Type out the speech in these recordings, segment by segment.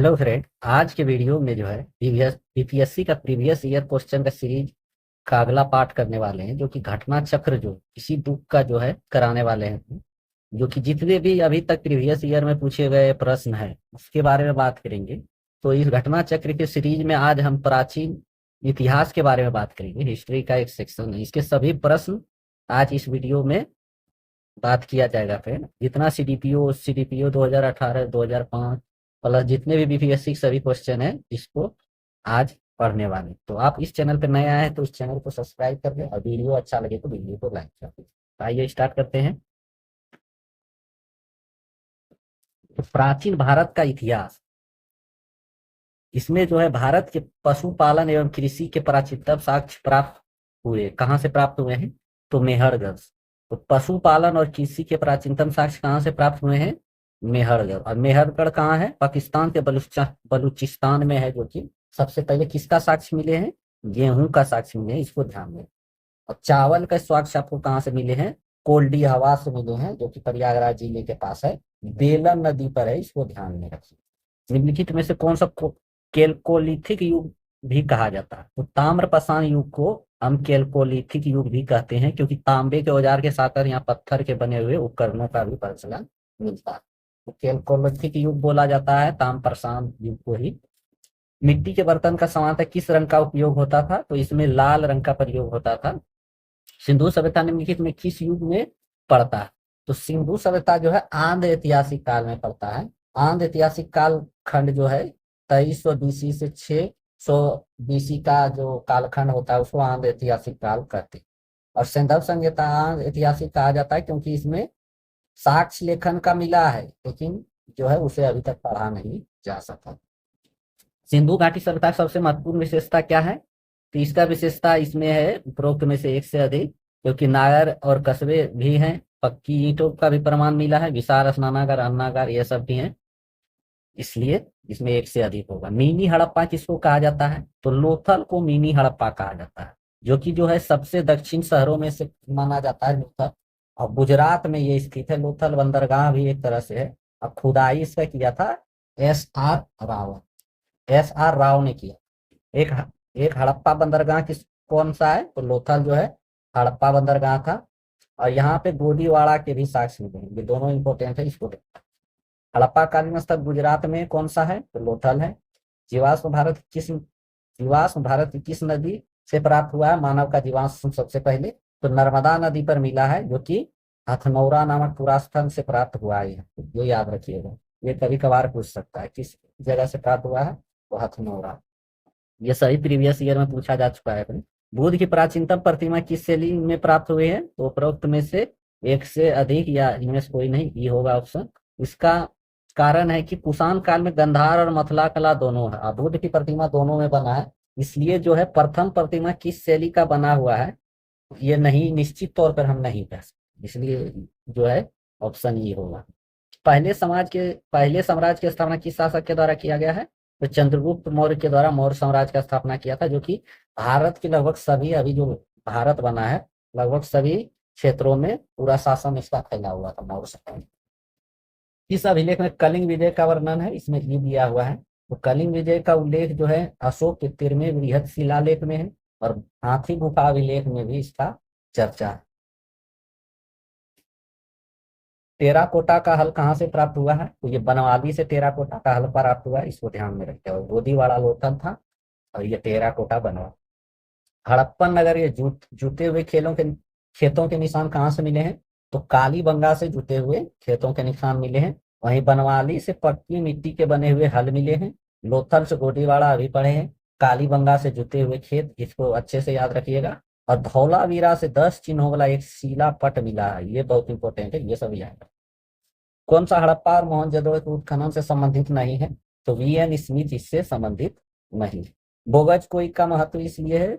Hello friend, आज के video में जो है बीपीएससी का प्रीवियस ईयर क्वेश्चन का सीरीज का अगला पार्ट करने वाले हैं, जो कि घटना चक्र जो इसी बुक का जो है कराने वाले हैं। जो कि जितने भी अभी तक प्रीवियस ईयर में पूछे गए प्रश्न हैं उसके बारे में बात करेंगे। तो इस घटना चक्र के सीरीज में आज हम प्राचीन इतिहास के बारे में बात करेंगे। हिस्ट्री का एक सेक्शन है, इसके सभी प्रश्न आज इस वीडियो में बात किया जाएगा। फिर जितना सीडीपीओ 2018 2005 प्लस जितने भी बीपीएससी सभी क्वेश्चन है, इसको आज पढ़ने वाले। तो आप इस चैनल पर नए आए हैं तो इस चैनल को सब्सक्राइब कर लें, और वीडियो अच्छा लगे तो वीडियो को लाइक कर दें। आइए स्टार्ट करते हैं। तो प्राचीन भारत का इतिहास, इसमें जो है भारत के पशुपालन एवं कृषि के प्राचीनतम साक्ष्य प्राप्त हुए। कहाँ से प्राप्त हुए हैं? तो मेहरगढ़। तो पशुपालन और कृषि के प्राचीनतम साक्ष्य कहाँ से प्राप्त हुए हैं? मेहरगढ़। और मेहरगढ़ कहाँ है? पाकिस्तान के बलूचिस्तान में है। जो कि सबसे पहले किसका साक्ष्य मिले हैं? गेहूं का साक्ष्य मिले हैं, इसको ध्यान में। और चावल का साक्ष्य आपको कहाँ से मिले हैं? कोल्डी हवा से मिले हैं, जो कि प्रयागराज जिले के पास है, बेलन नदी पर है, इसको ध्यान में रखिए। निम्नलिखित में से कौन सा केल्कोलिथिक युग भी कहा जाता है? तो ताम्रपाषाण युग को हम केल्कोलिथिक युग भी कहते हैं, क्योंकि तांबे के औजार के साथ यहाँ पत्थर के बने हुए उपकरणों का भी प्रचलन मिलता है। तो केल्कोलिथिक युग बोला जाता है ताम्रपाषाण युग को ही। मिट्टी के बर्तन का सामान्यतः किस रंग का उपयोग होता था? तो इसमें लाल रंग का प्रयोग होता था। सिंधु सभ्यता निम्नलिखित में किस युग में पड़ता है? तो सिंधु सभ्यता जो है आंध्र ऐतिहासिक काल में पड़ता है। आंध्र ऐतिहासिक काल खंड जो है 2300 बीसी से 600 बीसी का जो कालखंड होता है उसको आंध्र ऐतिहासिक काल कहते हैं। और सैंधव संहिता आंध्र ऐतिहासिक कहा जाता है, क्योंकि इसमें साक्ष्य लेखन का मिला है, लेकिन जो है उसे अभी तक पढ़ा नहीं जा सका। सिंधु घाटी सभ्यता की सबसे महत्वपूर्ण विशेषता क्या है? तो इसका विशेषता इसमें है उपरोक्त में से एक से अधिक, क्योंकि नागर और कस्बे भी हैं, पक्की ईंटों का भी प्रमाण मिला है, विशाल स्नानागार अन्नागार ये सब भी हैं, इसलिए इसमें एक से अधिक होगा। मिनी हड़प्पा किसको कहा जाता है? तो लोथल को मिनी हड़प्पा कहा जाता है, जो कि जो है सबसे दक्षिण शहरों में से माना जाता है लोथल। और गुजरात में ये स्थित है। लोथल बंदरगाह भी एक तरह से है। और खुदाई इसका किया था एस आर राव ने किया। एक एक हड़प्पा बंदरगाह कौन सा है? तो लोथल जो है हड़प्पा बंदरगाह था। और यहाँ पे गोदीवाड़ा के भी साक्ष्य मिले हैं, ये दोनों इंपोर्टेंट है, इसको देखना। हड़प्पा कालीन स्थल गुजरात में कौन सा है? तो लोथल है। जीवाश्म भारत की किस नदी से प्राप्त हुआ है? मानव का जीवाश्म सबसे पहले तो नर्मदा नदी पर मिला है, जो कि हथनौरा नामक पुरास्थल से प्राप्त हुआ है। ये याद रखिएगा, ये कभी कभार पूछ सकता है किस जगह से प्राप्त हुआ है, तो हथनौरा। ये सही प्रीवियस ईयर में पूछा जा चुका है अपने। बुद्ध की प्राचीनतम प्रतिमा किस शैली में प्राप्त हुई है? तो उपरोक्त में से एक से अधिक या इनमें से कोई नहीं, ये होगा ऑप्शन। इसका कारण है कि कुषाण काल में गंधार और मथुरा कला दोनों है, और बुद्ध की प्रतिमा दोनों में बना है, इसलिए जो है प्रथम प्रतिमा किस शैली का बना हुआ है ये नहीं निश्चित तौर पर हम नहीं कह सकते, इसलिए जो है ऑप्शन ये होगा। पहले साम्राज्य की स्थापना किस शासक के द्वारा किया गया है? तो चंद्रगुप्त मौर्य के द्वारा मौर्य साम्राज्य का स्थापना किया था, जो कि भारत के लगभग सभी, अभी जो भारत बना है लगभग सभी क्षेत्रों में पूरा शासन इसका फैला हुआ था, मौर्य साम्राज्य। इस अभिलेख में कलिंग विजय का वर्णन है, इसमें ये दिया हुआ है। तो कलिंग विजय का उल्लेख जो है अशोक के 13वें बृहद शिलालेख में है, और हाथी गुफा अभिलेख में भी इसका चर्चा है। टेराकोटा का हल कहाँ से प्राप्त हुआ है? तो ये बनवाली से टेराकोटा का हल प्राप्त हुआ है, इसको ध्यान में रखते हुए। गोदीवाड़ा लोथल था, और ये टेराकोटा बनवा। हड़प्पन नगर, ये जुते हुए खेतों के निशान कहाँ से मिले हैं? तो कालीबंगा से जुते हुए खेतों के निशान मिले हैं। वहीं बनवाली से पक्की मिट्टी के बने हुए हल मिले हैं। लोथल से गोदीवाड़ा अभी पढ़े हैं। कालीबंगा से जुते हुए खेत, इसको अच्छे से याद रखिएगा। और धौलावीरा से 10 चिन्हों वाला एक शिला पट मिला है, ये बहुत इंपॉर्टेंट है, ये सब याद। कौन सा हड़प्पा और मोहनजोदड़ो के उत्खनन से संबंधित नहीं है? तो वीएन स्मिथ इससे संबंधित नहीं। बोगज कोई का महत्व इसलिए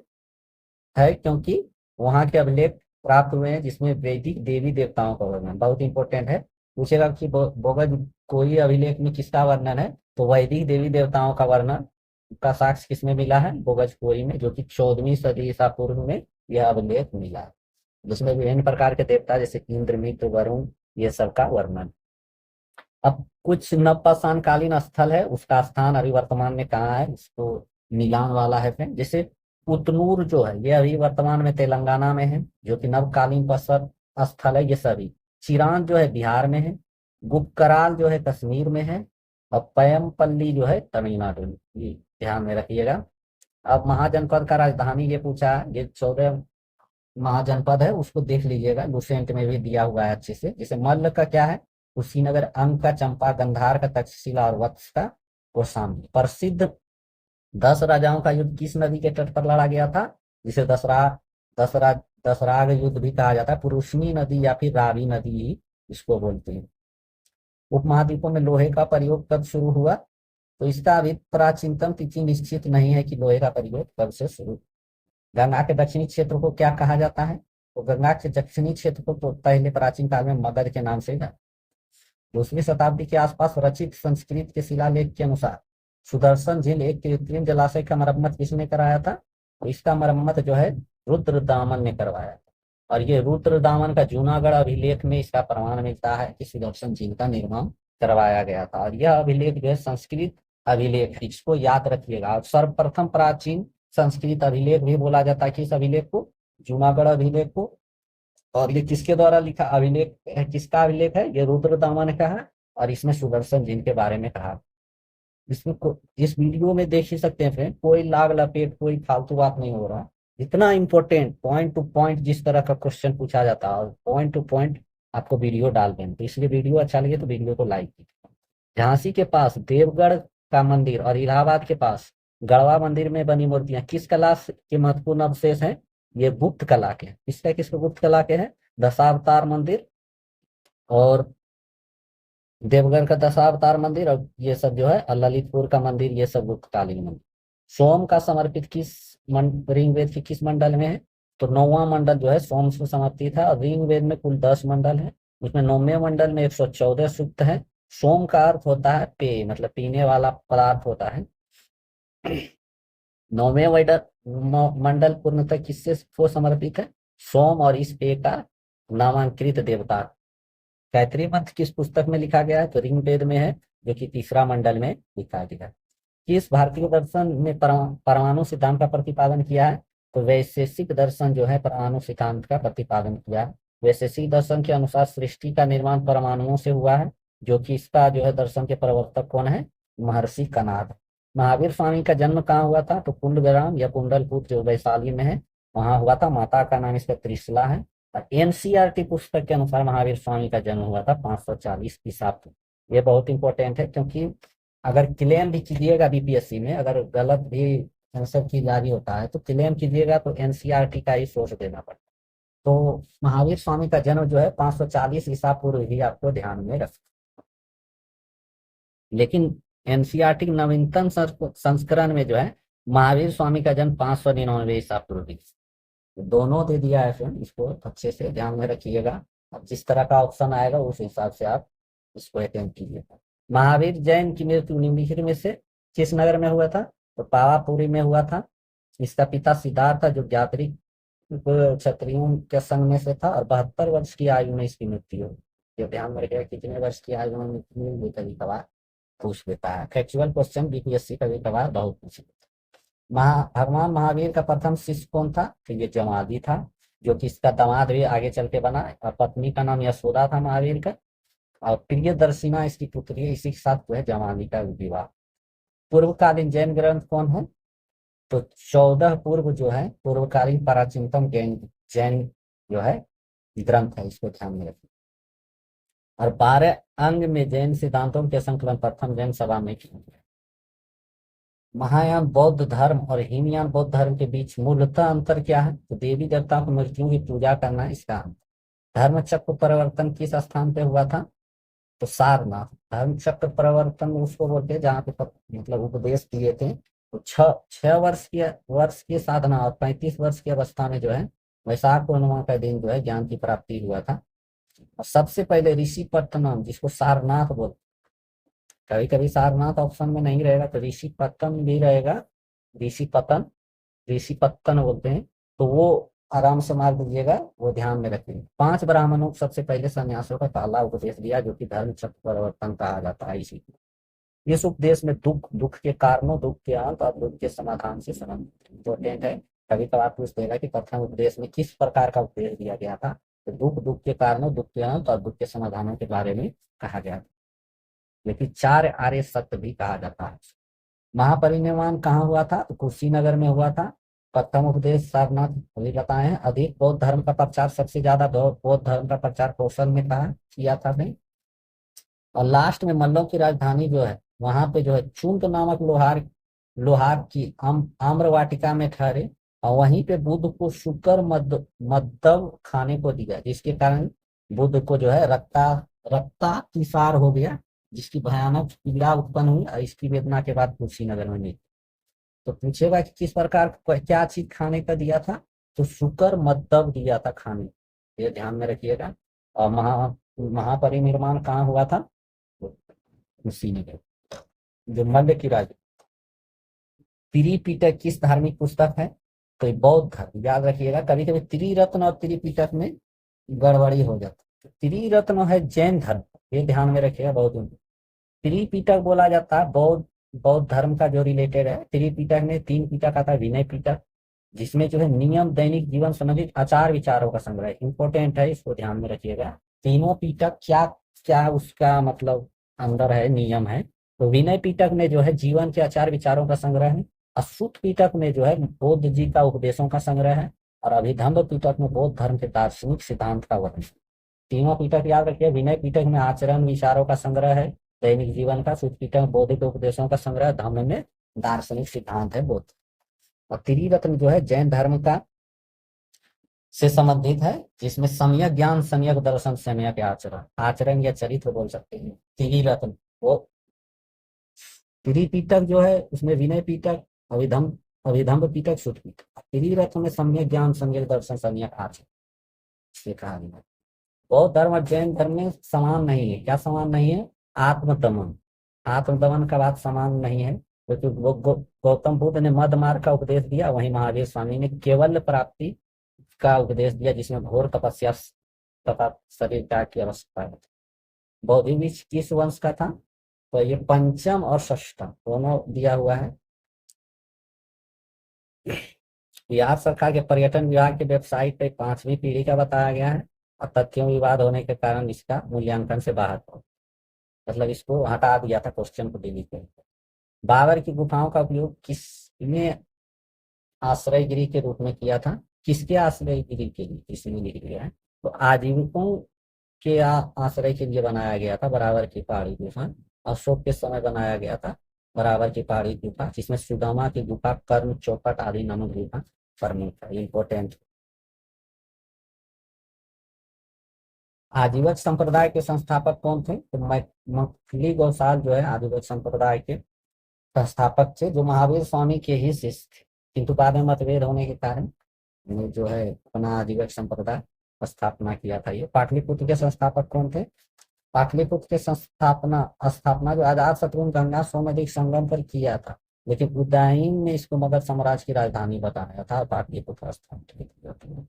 है क्योंकि वहां के अभिलेख प्राप्त हुए हैं जिसमें वैदिक देवी देवताओं का वर्णन, बहुत इंपॉर्टेंट है। पूछेगा कि बोगज कोई अभिलेख में किसका वर्णन है? तो वैदिक देवी देवताओं का वर्णन का साक्ष्य किसमें मिला है? बोगज कोई में, जो कि 14वीं सदी ईसा पूर्व में यह अभिलेख मिला है, जिसमें विभिन्न प्रकार के देवता जैसे इंद्र मित्र वरुण ये सब का वर्णन। अब कुछ नवपाषाण कालीन स्थल है, उसका स्थान अभी वर्तमान में कहाँ है, इसको मिलान वाला है फ्रेंड। जैसे पुतनूर जो है ये अभी वर्तमान में तेलंगाना में है, जो कि नवकालीन पश्चिम स्थल है ये सभी। चिरान जो है बिहार में है, गुपकराल जो है कश्मीर में है, और पयमपल्ली जो है तमिलनाडु में। ये ध्यान में रखिएगा। अब महाजनपद का राजधानी ये पूछा है, ये 14 महाजनपद है, उसको देख लीजिएगा, लुसेंट में भी दिया हुआ है अच्छे से। जैसे मल्ल का क्या है, कुशीनगर, अंग का चंपा, गंधार का तक्षशिला और वत्स का कौशाम्बी। प्रसिद्ध 10 राजाओं का युद्ध किस नदी के तट पर लड़ा गया था, जिसे दसरा दसराग युद्ध भी कहा जाता है। पुरुषनी नदी या फिर रावी नदी ही इसको बोलते हैं। उपमहाद्वीपों में लोहे का प्रयोग कब शुरू हुआ, तो इसका अभी प्राचीनतम तिथि निश्चित नहीं है कि लोहे का प्रयोग कब से शुरू। गंगा के दक्षिणी क्षेत्र को क्या कहा जाता है, तो गंगा के दक्षिणी क्षेत्र को तो पहले प्राचीन काल में मगध के नाम से जाना। 2वीं शताब्दी के आसपास रचित संस्कृत के शिलालेख के अनुसार सुदर्शन झील एक कृत्रिम जलाशय का मरम्मत किसने कराया था, तो इसका मरम्मत जो है रुद्रदामन ने करवाया था। और ये रुद्रदामन का जूनागढ़ अभिलेख में इसका प्रमाण मिलता है कि सुदर्शन झील का निर्माण करवाया गया था। और यह अभिलेख जो है संस्कृत अभिलेख है, इसको याद रखिएगा। और सर्वप्रथम प्राचीन संस्कृत अभिलेख भी बोला जाता है कि इस अभिलेख को, जूनागढ़ अभिलेख को। और ये किसके द्वारा लिखा अभिलेख है, किसका अभिलेख है, ये रुद्रदामन का है। और इसमें सुदर्शन जिन के बारे में कहा। इस वीडियो में देख ही सकते हैं फ्रेंड, कोई लाग लपेट कोई फालतू बात नहीं हो रहा। इतना इंपॉर्टेंट पॉइंट टू पॉइंट जिस तरह का क्वेश्चन पूछा जाता है, और पॉइंट टू पॉइंट आपको वीडियो डाल दें, तो इसलिए वीडियो अच्छा लगे तो वीडियो को लाइक कीजिए। झांसी के पास देवगढ़ का मंदिर और इलाहाबाद के पास गढ़वा मंदिर में बनी मूर्तियां किस कला के महत्वपूर्ण अवशेष हैं, ये गुप्त कला के। किसके गुप्त कला के हैं, दशावतार मंदिर और देवगढ़ का दशावतार मंदिर, और ये सब जो है, और ललितपुर का मंदिर, ये सब गुप्तकालीन मंदिर। सोम का समर्पित किस ऋग्वेद के किस मंडल में है, तो 9वां मंडल जो है सोम से समर्पित है। और ऋग्वेद में कुल 10 मंडल है, उसमें 9वें मंडल में 114 सूक्त है। सोम का अर्थ होता है पेय, मतलब पीने वाला पदार्थ होता है। 9वें मंडल पूर्णतः किससे को समर्पित है, सोम और इस पेय का नामांकित देवता। गायत्री मंत्र किस पुस्तक में लिखा गया है, तो ऋग्वेद में है, जो कि तीसरा मंडल में लिखा गया है। किस भारतीय दर्शन ने परमाणु सिद्धांत का प्रतिपादन किया है, तो वैशेषिक दर्शन जो है परमाणु सिद्धांत का प्रतिपादन किया है। वैशेषिक दर्शन के अनुसार सृष्टि का निर्माण परमाणुओं से हुआ है, जो कि इसका जो है दर्शन के प्रवर्तक कौन है, महर्षि कणाद। महावीर स्वामी का जन्म कहाँ हुआ था, तो कुंडग्राम या कुंडलपुर जो वैशाली में है, वहां हुआ था। माता का नाम इसका त्रिशला है। एनसीईआरटी पुस्तक के अनुसार महावीर स्वामी का जन्म हुआ था 540 ईसा पूर्व। ये बहुत इंपॉर्टेंट है, क्योंकि अगर क्लेम भी कीजिएगा बीपीएससी में, अगर गलत भी आंसर की जारी होता है तो क्लेम कीजिएगा तो एनसीईआरटी का ही सोर्स देना पड़ता है। तो महावीर स्वामी का जन्म जो है 540 ईसा पूर्व ही आपको ध्यान में रख। लेकिन एनसीईआरटी नवीनतम संस्करण में जो है महावीर स्वामी का जन्म 599 ईसा पूर्व ही। दोनों दे दिया है फ्रेंड, इसको अच्छे से ध्यान में रखिएगा। अब जिस तरह का ऑप्शन आएगा उस हिसाब से आप इसको अटेम्प्ट कीजिएगा। महावीर जैन की मृत्यु निम्नलिखित में से किस नगर में हुआ था, तो पावापुरी में हुआ था। इसका पिता सिद्धार्थ था, जो ज्ञात्री क्षत्रियों के संग में से था, और 72 वर्ष की आयु में इसकी मृत्यु हुई। ये ध्यान में रखिएगा, कितने वर्ष की आयु में मृत्यु हुई, कभी कभार पूछ लेता है। फैक्चुअल क्वेश्चन बीपीएससी कभी कभार बहुत पूछ लेता है। भगवान महावीर का प्रथम शिष्य कौन था, तो ये जमादी था, जो कि इसका दामाद भी आगे चल के बना। और पत्नी का नाम यशोदा था महावीर का, और प्रियदर्शिना इसकी पुत्री है। इसी के साथ जो है जमादी का विवाह। पूर्वकालीन जैन ग्रंथ कौन है, तो 14 पूर्व जो है पूर्वकालीन प्राचीनतम जैन जैन जो है ग्रंथ है, इसको ध्यान में रखिए। और 12 अंग में जैन सिद्धांतों के संकलन प्रथम जैन सभा में किया गया। महायान बौद्ध धर्म और हीनयान बौद्ध धर्म के बीच मूलतः अंतर क्या है, तो देवी देवताओं की मूर्तियों की पूजा करना इसका अंतर। धर्म चक्र परिवर्तन किस स्थान पे हुआ था, तो सारनाथ। धर्म चक्र परिवर्तन उसको बोलते हैं जहाँ पे मतलब उपदेश दिए थे। तो 6 वर्ष की साधना और 35 वर्ष की अवस्था में जो है वैशाख पूर्णिमा का दिन जो है ज्ञान की प्राप्ति हुआ था। और सबसे पहले ऋषि पत्तनम, जिसको सारनाथ बोलते, कभी कभी सारनाथ ऑप्शन में नहीं रहेगा तो ऋषि पत्तन भी रहेगा। ऋषि पतन, ऋषि पत्तन बोलते हैं। तो वो आराम से मार दीजिएगा, वो ध्यान में रखिए। 5 ब्राह्मणों को सबसे पहले सन्यासियों का पहला उपदेश दिया, जो कि धर्म चक्र परिवर्तन कहा जाता है। इसी इस उपदेश में दुख, दुख के कारणों, दुख के अंत और दुख के समाधान से संबंधित इम्पोर्टेंट है। कभी कभार पूछ देगा कि प्रथम उपदेश में किस प्रकार का उपदेश दिया गया था, तो दुख, दुख के कारणों, दुख के अंत और दुख के समाधानों के बारे में कहा गया था। लेकिन 4 आर्य सत्य भी कहा जाता है। महापरिनिर्वाण कहाँ हुआ था, तो कुशीनगर में हुआ था। प्रथम उपदेश सारनाथ अभी बताए हैं। अधिक बौद्ध धर्म का प्रचार, सबसे ज्यादा बौद्ध धर्म का प्रचार कौशल में कहा किया था भाई। और लास्ट में मल्लों की राजधानी जो है, वहां पे जो है चुंत नामक लोहार लोहार की आम्र वाटिका में ठहरे। और वहीं पे बुद्ध को शुकर मद्दव खाने को दिया, जिसके कारण बुद्ध को जो है रक्तातिसार हो गया, जिसकी भयानक पीड़ा उत्पन्न हुई। और इसकी वेदना के बाद कुशीनगर में मिली। तो पूछेगा कि किस प्रकार क्या चीज खाने का दिया था, तो शुकर मद्दव दिया था खाने, ये ध्यान में रखिएगा। और महापरिनिर्माण कहाँ हुआ था, कुशीनगर, जो मल्ल की राज। त्रिपिटक किस धार्मिक पुस्तक है, तो ये बौद्ध धर्म, याद रखिएगा। कभी कभी त्रिरत्न और त्रिपिटक में गड़बड़ी हो जाती है। त्रिरत्न है जैन धर्म, ये ध्यान में रखिएगा। बौद्ध त्रिपिटक बोला जाता है बौद्ध बौद्ध धर्म का जो रिलेटेड है। त्रिपिटक में 3 पिटक आता है। विनय पिटक, जिसमें जो है नियम, दैनिक जीवन संबंधित आचार विचारों का संग्रह, इंपॉर्टेंट है, इसको ध्यान में रखिएगा। तीनों पिटक क्या क्या उसका मतलब अंदर है, नियम है। तो विनय पिटक में जो है जीवन के आचार विचारों का संग्रह है। अश्रुत पिटक में जो है बौद्ध जी का उपदेशों का संग्रह है। और अभिधम्म पिटक में बौद्ध धर्म के दार्शनिक सिद्धांत का वर्णन। तीनों पिटक याद रखिए। विनय पिटक में आचरण विचारों का संग्रह है, दैनिक जीवन का। शुद्ध पिटक में बौद्धिक उपदेशों का संग्रह, धम्म में दार्शनिक सिद्धांत है बौद्ध। और त्रिरत्न जो है जैन धर्म का से संबंधित है, जिसमें सम्यक ज्ञान, सम्यक दर्शन, सम्यक आचरण, आचरण या चरित्र बोल सकते हैं। त्रिरत्न वो त्रिपिटक जो है, उसमें विनय पिटक, अभिधम्म अभिधम्म पिटक, शुद्ध पिटक। त्रिरत्न में सम्यक ज्ञान, सम्यक दर्शन, सम्यक आचरण, ये कहा गया है। बौद्ध धर्म और जैन धर्म में समान नहीं है। क्या समान नहीं है, आत्मदमन। आत्मदमन का बात समान नहीं है, क्योंकि गौतम बुद्ध ने मद मार्ग का उपदेश दिया, वहीं महावीर स्वामी ने केवल प्राप्ति का उपदेश दिया, जिसमें घोर तपस्या तथा शरीर त्याग की आवश्यकता है। बौद्ध बीच किस वंश का था, तो ये पंचम और षष्ठम दोनों दिया हुआ है। बिहार सरकार के पर्यटन विभाग के वेबसाइट पे 5वीं पीढ़ी का बताया गया है। और तथ्यों विवाद होने के कारण इसका मूल्यांकन से बाहर हो, मतलब इसको हटा दिया था, क्वेश्चन को डिलीट कर। बाबर की गुफाओं का उपयोग किसने आश्रय गृह के रूप में किया था, किसके आश्रय गृह के लिए, इसमें लिख दिया है। तो आजीविकों के आश्रय के लिए बनाया गया था बराबर की पहाड़ी गुफा। अशोक के समय बनाया गया था बराबर की पहाड़ी गुफा, जिसमें सुदामा की गुफा, कर्ण, चौपट आदि नामक गुफा प्रमुख है, इंपोर्टेंट। आजीवक संप्रदाय के संस्थापक कौन थे, तो मखली गौसाल जो है आजीवक संप्रदाय के संस्थापक थे, जो महावीर स्वामी के ही शिष्य थे। किंतु बाद में मतभेद होने के कारण जो है अपना आजीवक संप्रदाय स्थापना किया था। ये पाटलिपुत्र के संस्थापक कौन थे, पाटलिपुत्र के स्थापना जो आजाद शत्रु गंगा सोमनदी संगम पर किया था, लेकिन उदयन ने इसको मगध साम्राज्य की राजधानी बताया था, पाटलिपुत्र स्थापित किया था।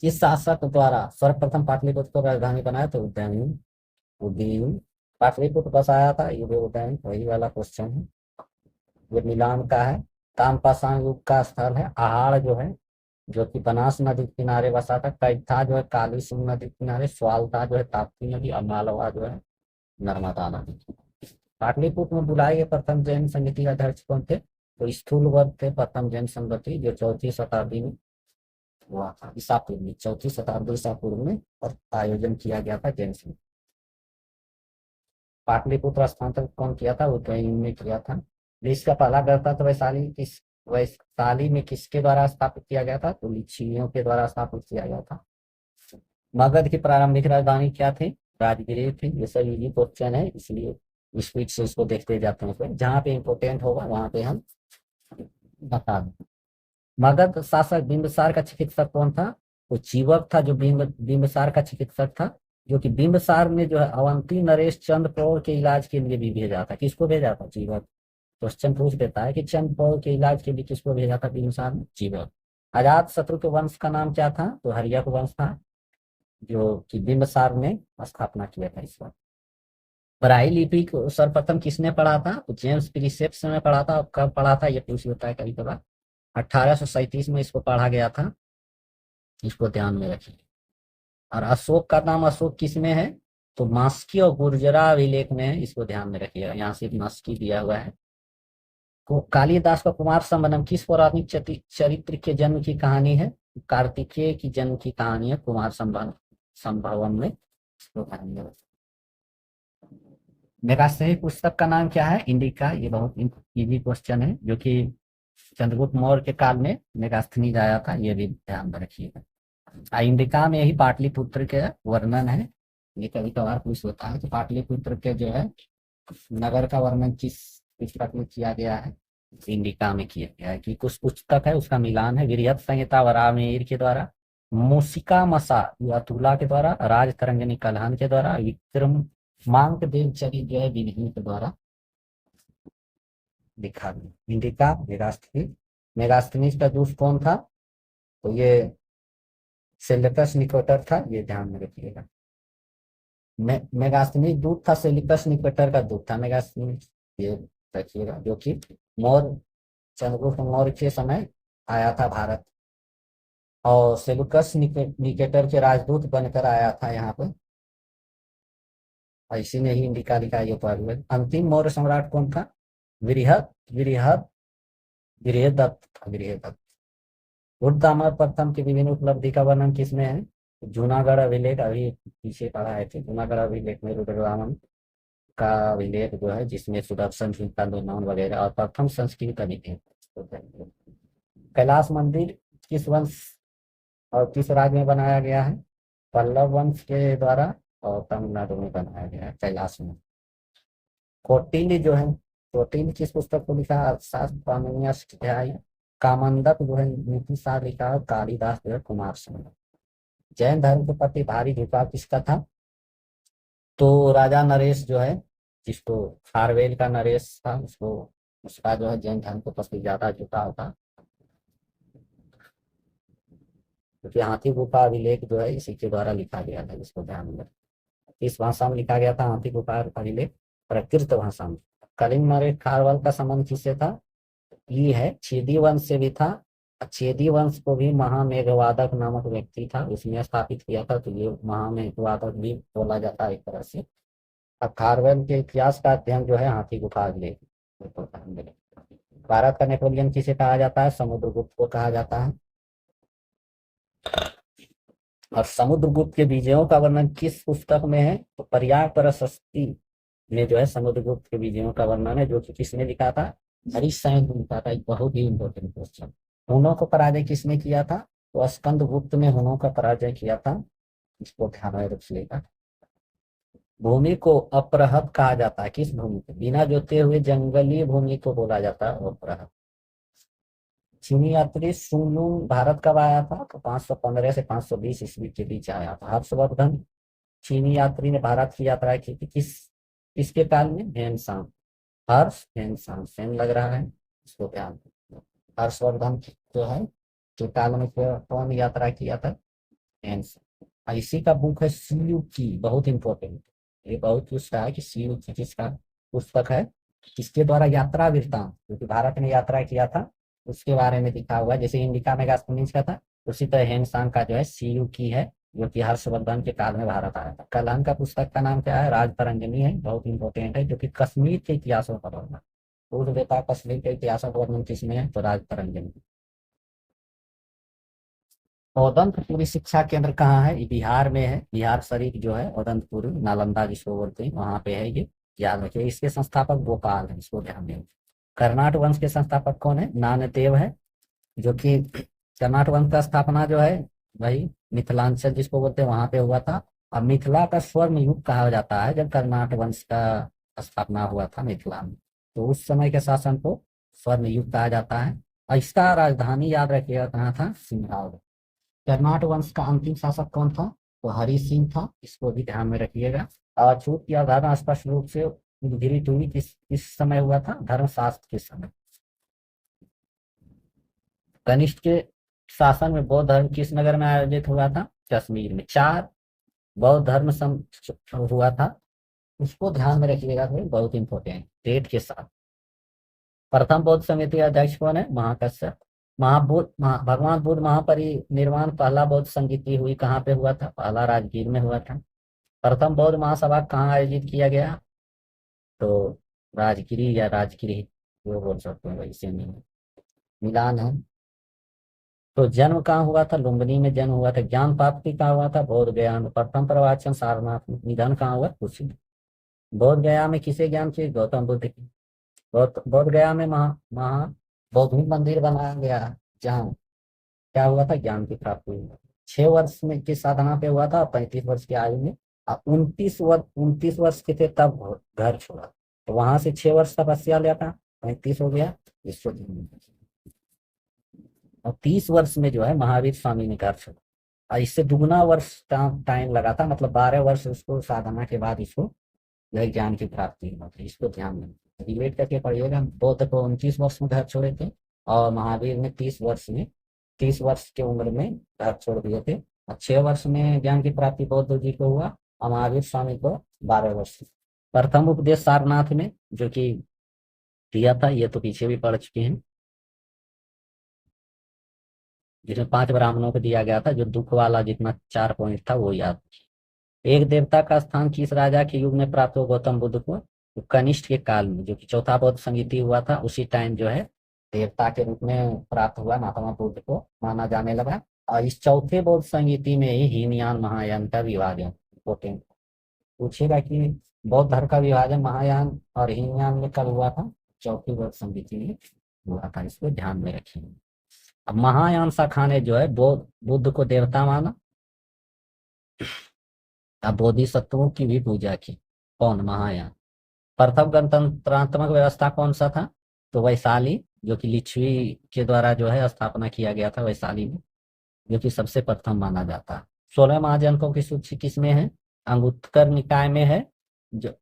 किस शासक द्वारा सर्वप्रथम पाटलिपुत्र को राजधानी बनाया, तो उदयन पाटलिपुत्र बसाया था। ये भी उदयन, वही वाला क्वेश्चन है। ये मिलान का है। ताम्रपाषाण युग का स्थल है आहाड़ जो है, जो कि बनास नदी के किनारे बसा था। कैथा जो है काली सिंह नदी के किनारे, स्वालता जो है ताप्ती नदी, और मालवा जो है नर्मदा नदी। पाटलिपुत्र में बुलाए गए प्रथम जैन संगति के अध्यक्ष कौन थे, तो स्थूलवर्ग थे प्रथम जैन संगति, जो 4वीं शताब्दी में हुआ था, ईसा पूर्व में, 4वीं शताब्दी ईसा पूर्व में और आयोजन किया गया था जैन संघ। पाटलिपुत्र स्थानांतरित कौन किया था, उदयन ने किया था। देश का पहला गणतंत्र वैशाली में किसके द्वारा स्थापित किया गया था, तो लिच्छवियों के द्वारा स्थापित किया गया था। मगध की प्रारंभिक राजधानी क्या थी, राजगीर थी। ये सब इजी क्वेश्चन है, इसलिए स्पीड से इसको देखते जाते हैं। जहाँ पे इंपोर्टेंट होगा वहां पे हम बता दें। मगध शासक बिंबिसार का चिकित्सक कौन था, वो चीवक था, जो बिंबिसार का चिकित्सक था, जो कि बिंबिसार ने जो है अवंती नरेश चंद्रपौर के इलाज के लिए भी भेजा था। किसको भेजा था, चीवक। क्वेश्चन पूछ देता है कि चंद्रपौर के इलाज के लिए किसको भेजा था बिंबिसार ने, चीवक। अजात शत्रु के वंश का नाम क्या था? तो हर्यक वंश था, जो कि बिंबिसार ने स्थापना किया था इस वक्त। ब्राई लिपि को सर्वप्रथम किसने पढ़ा था? तो जेम्स प्रिसेप्स ने पढ़ा था। और कब पढ़ा था ये पूछ होता है कभी कभार। 1837 में इसको पढ़ा गया था, इसको ध्यान में रखिए। और अशोक का नाम अशोक किस में है? तो मास्की और गुर्जरा अभिलेख में है, इसको ध्यान में रखिएगा। यहाँ सिर्फ मास्की दिया हुआ है। को कालिदास का कुमार संबंधम किस पौराणिक चरित्र के जन्म की कहानी है? कार्तिकेय की जन्म की कहानी है कुमार संभवम में, इसको ध्यान में रखिए। मेगास्थनी पुस्तक का नाम क्या है? इंडिका। ये बहुत इजी क्वेश्चन है, जो कि चंद्रगुप्त मौर्य के काल में मेगास्थनी आया था, ये भी ध्यान में रखिएगा। इंडिका में यही पाटलिपुत्र के वर्णन है। ये कभी कभार पूछ होता है कि पाटलिपुत्र के जो है नगर का वर्णन किस पुस्तक में किया गया है? इंडिका में किया गया है। कि कुछ पुस्तक है उसका मिलान है। बृहद संहिता वराहमिहिर के द्वारा, मूसिका मसा अतुला के द्वारा, राज तरंगिणी कल्हण के द्वारा, विक्रम मांक देवचरित जो है विनही के द्वारा लिखा गया। इंडिका, मेगास्थनीज। मेगास्थनीज का दूत कौन था? तो ये सेल्यूकस निकोटर था, ये ध्यान में रखिएगा। मेगास्थनीज दूत था, सेल्यूकस निकोटर का दूत था मेगास्थनीज, ये रखिएगा। जो कि मौर्य चंद्रगुप्त मौर्य के समय आया था भारत, और सेल्यूकस निकेटर के राजदूत बनकर आया था यहाँ पे। और इसी ने ही इंडिका लिखा, ये पढ़। अंतिम मौर्य सम्राट कौन था? बृहद बृहद बृहदत्त था, बृहदत्त। रुद्रदामर प्रथम की विभिन्न उपलब्धि का वर्णन किसमें है? जूनागढ़ अभिलेख, अभी पीछे पढ़ाए थे। जूनागढ़ अभिलेख में रुद्रदामन का अभिलेख जो है, जिसमें सुदर्शन सिंह का निर्माण वगैरह और प्रथम संस्कृत अभिलेख। कैलाश मंदिर किस वंश और किस राज्य में बनाया गया है? पल्लव वंश के द्वारा, और तमिलनाडु में बनाया गया है कैलाश में। कौटिल्य जो है, कौटिल्य किस पुस्तक को लिखा? अर्थशास्त्र, पाणिनीय अष्टाध्यायी। कामंडक जो है नीति सार लिखा है कालिदास जो है कुमार संभव। जैन धर्म के प्रति भारी झुकाव किसका था? तो राजा नरेश जो है, जिसको खारवेल का नरेश था, उसको उसका जो है जैन धर्म के प्रति ज्यादा झुकाव था। क्योंकि हाथी गुफा अभिलेख जो है इसी के द्वारा लिखा गया था, जिसको ध्यान में। इस भाषा में लिखा गया था हाथी गुफा अभिलेख, प्राकृत भाषा में। कलिंग नरेश खारवेल का संबंध किससे था? ये है छेदी वंश से भी था। छेदी वंश को भी महामेघवादक नामक व्यक्ति था, उसने स्थापित किया था। तो ये महामेघवादक भी बोला जाता है एक तरह से। अब खारवेल के इतिहास का अध्ययन जो है हाथी गुफा अभिलेख। भारत का नेपोलियन किसे कहा जाता है? समुद्रगुप्त को कहा जाता है। और समुद्रगुप्त के विजयों का वर्णन किस पुस्तक में है? तो पर्याय प्रशस्ति में जो है समुद्रगुप्त के विजयों का वर्णन है, जो कि किसने लिखा था? हरिश्चंद्र ने लिखा था। एक बहुत ही इंपॉर्टेंट क्वेश्चन। हुनों को पराजय किसने किया था? तो स्कंदगुप्त ने हुनों का पराजय किया था, इसको ध्यान में रखिएगा। भूमि को अपरहत कहा जाता है, किस भूमि को? बिना जोते हुए जंगली भूमि को बोला जाता है अपरहत। चीनी यात्री सुंगलुंग भारत कब आया था? तो 515 से 520 ईस्वी के बीच आया था। हर्षवर्धन चीनी यात्री ने भारत की यात्रा की थी, किसके काल में? हेनसांग। हर्ष हेनसांग, सेन लग रहा है, इसको ध्यान रखिए। हर्षवर्धन जो है के काल में कौन यात्रा किया था? हेनसांग। इसी का बुक है सीयू की, बहुत इंपॉर्टेंट। ये बहुत पूछता है कि सीयू की किसका पुस्तक है, किसके द्वारा यात्रा वृत्तांत, क्योंकि भारत ने यात्रा किया था उसके बारे में लिखा हुआ है। जैसे इंडिका मेगास्थनीज का था, उसी तरह हेनसांग का जो है सीयू की है, जो कि हर्षवर्धन के काल में भारत आया था। कलाम का पुस्तक का नाम क्या है? राज तरंगिणी है, बहुत इंपॉर्टेंट है, जो कि कश्मीर के इतिहासों का वर्णन पूर्व देता। कश्मीर के इतिहासों का वर्णन किसमें है? तो राज तरंगिणी। औदंतपुरी शिक्षा केंद्र कहाँ है? ये बिहार में है। बिहार शरीफ जो है औदंतपुरी, नालंदा जिसको बोलते हैं, वहां पे है ये, याद रखिए। इसके संस्थापक गोपाल है, इसको ध्यान दें। कर्नाट वंश के संस्थापक कौन है? नानदेव है, जो कि कर्नाट वंश का स्थापना जो है वही मिथिलांचल जिसको बोलते हैं वहां पे हुआ था। और मिथिला का स्वर्ण युग कहा जाता है जब कर्नाट वंश का स्थापना हुआ था मिथिला में, तो उस समय के शासन को स्वर्ण युग कहा जाता है। और इसका राजधानी याद रखिएगा कहाँ था? सिंघार। कर्नाट वंश का अंतिम शासक कौन था? तो हरि सिंह था, इसको भी ध्यान में रखिएगा। छूत की अवधारणा स्पष्ट रूप से उद्धृत हुई किस समय हुआ था? धर्मशास्त्र के समय। कनिष्ठ के शासन में बौद्ध धर्म किस नगर में आयोजित हुआ था? कश्मीर में। 4 बौद्ध धर्म हुआ था, उसको ध्यान में रखिएगा, तो बहुत इंपॉर्टेंट डेट के साथ। प्रथम बौद्ध समिति अध्यक्ष कौन है? महाकश्यप। भगवान बुद्ध महापरिनिर्वाण पहला बौद्ध संगीति हुई कहाँ पे हुआ था? पहला राजगीर में हुआ था। प्रथम बौद्ध महासभा कहाँ आयोजित किया गया? तो राजगिरी या राजगिरी, वो बोल सकते हैं, वैसे नहीं मिलान है। तो जन्म कहाँ हुआ था? लुम्बिनी में जन्म हुआ था। ज्ञान प्राप्ति कहाँ हुआ था? बोध गया में। प्रथम प्रवचन सारनाथ में। निधन कहाँ हुआ? कुशी। बोध गया में किसे ज्ञान की? गौतम बुद्ध की। बोध गया में महा बौद्ध मंदिर बनाया गया, जहाँ क्या हुआ था? ज्ञान की प्राप्ति हुई। 6 वर्ष में की साधना पे हुआ था, 35 वर्ष की आयु में। 29 वर्ष के थे तब घर छोड़ा, तो वहां से 6 वर्ष तपस्या लिया था, 35 हो गया विश्व। और 30 वर्ष में जो है महावीर स्वामी ने घर छोड़ा, और इससे दुगुना वर्ष टाइम लगा था, मतलब 12 वर्ष उसको साधना के बाद इसको जो है ज्ञान की प्राप्ति हुआ था। इसको ध्यान में रिलेट करके पढ़िएगा। बौद्ध को 29 वर्ष में घर छोड़े थे, और महावीर ने 30 वर्ष की उम्र में घर छोड़ दिए थे। और 6 वर्ष में ज्ञान की प्राप्ति बौद्ध जी को हुआ, और महावीर स्वामी को 12 वर्ष। प्रथम उपदेश सारनाथ में जो कि दिया था, ये तो पीछे भी पढ़ चुके हैं, जिसमें 5 ब्राह्मणों को दिया गया था, जो दुख वाला जितना 4 पॉइंट था वो याद। एक देवता का स्थान किस राजा के युग में प्राप्त हुआ गौतम बुद्ध को? तो कनिष्ठ के काल में, जो कि चौथा बौद्ध संगीति हुआ था, उसी टाइम जो है देवता के रूप में प्राप्त हुआ महात्मा बुद्ध को माना जाने लगा। और इस चौथे बौद्ध संगीति में ही हीनयान महायान का विभाजन इंपॉर्टेंट पूछेगा कि बौद्ध धर्म का विभाजन महायान और हीनयान में कब हुआ था? चौथी बौद्ध संगीति में हुआ था, इसको ध्यान में रखिए। अब महायान शाखा ने जो है बुद्ध को देवता माना, अब बोधिसत्वों की भी पूजा की। कौन? महायान। प्रथम गणतंत्रात्मक व्यवस्था कौन सा था? तो वैशाली, जो कि लिच्छवी के द्वारा जो है स्थापना किया गया था वैशाली में, जो कि सबसे प्रथम माना जाता है। 16 महाजनकों की सूची किसमें है? अंगुत्तर निकाय में है, जो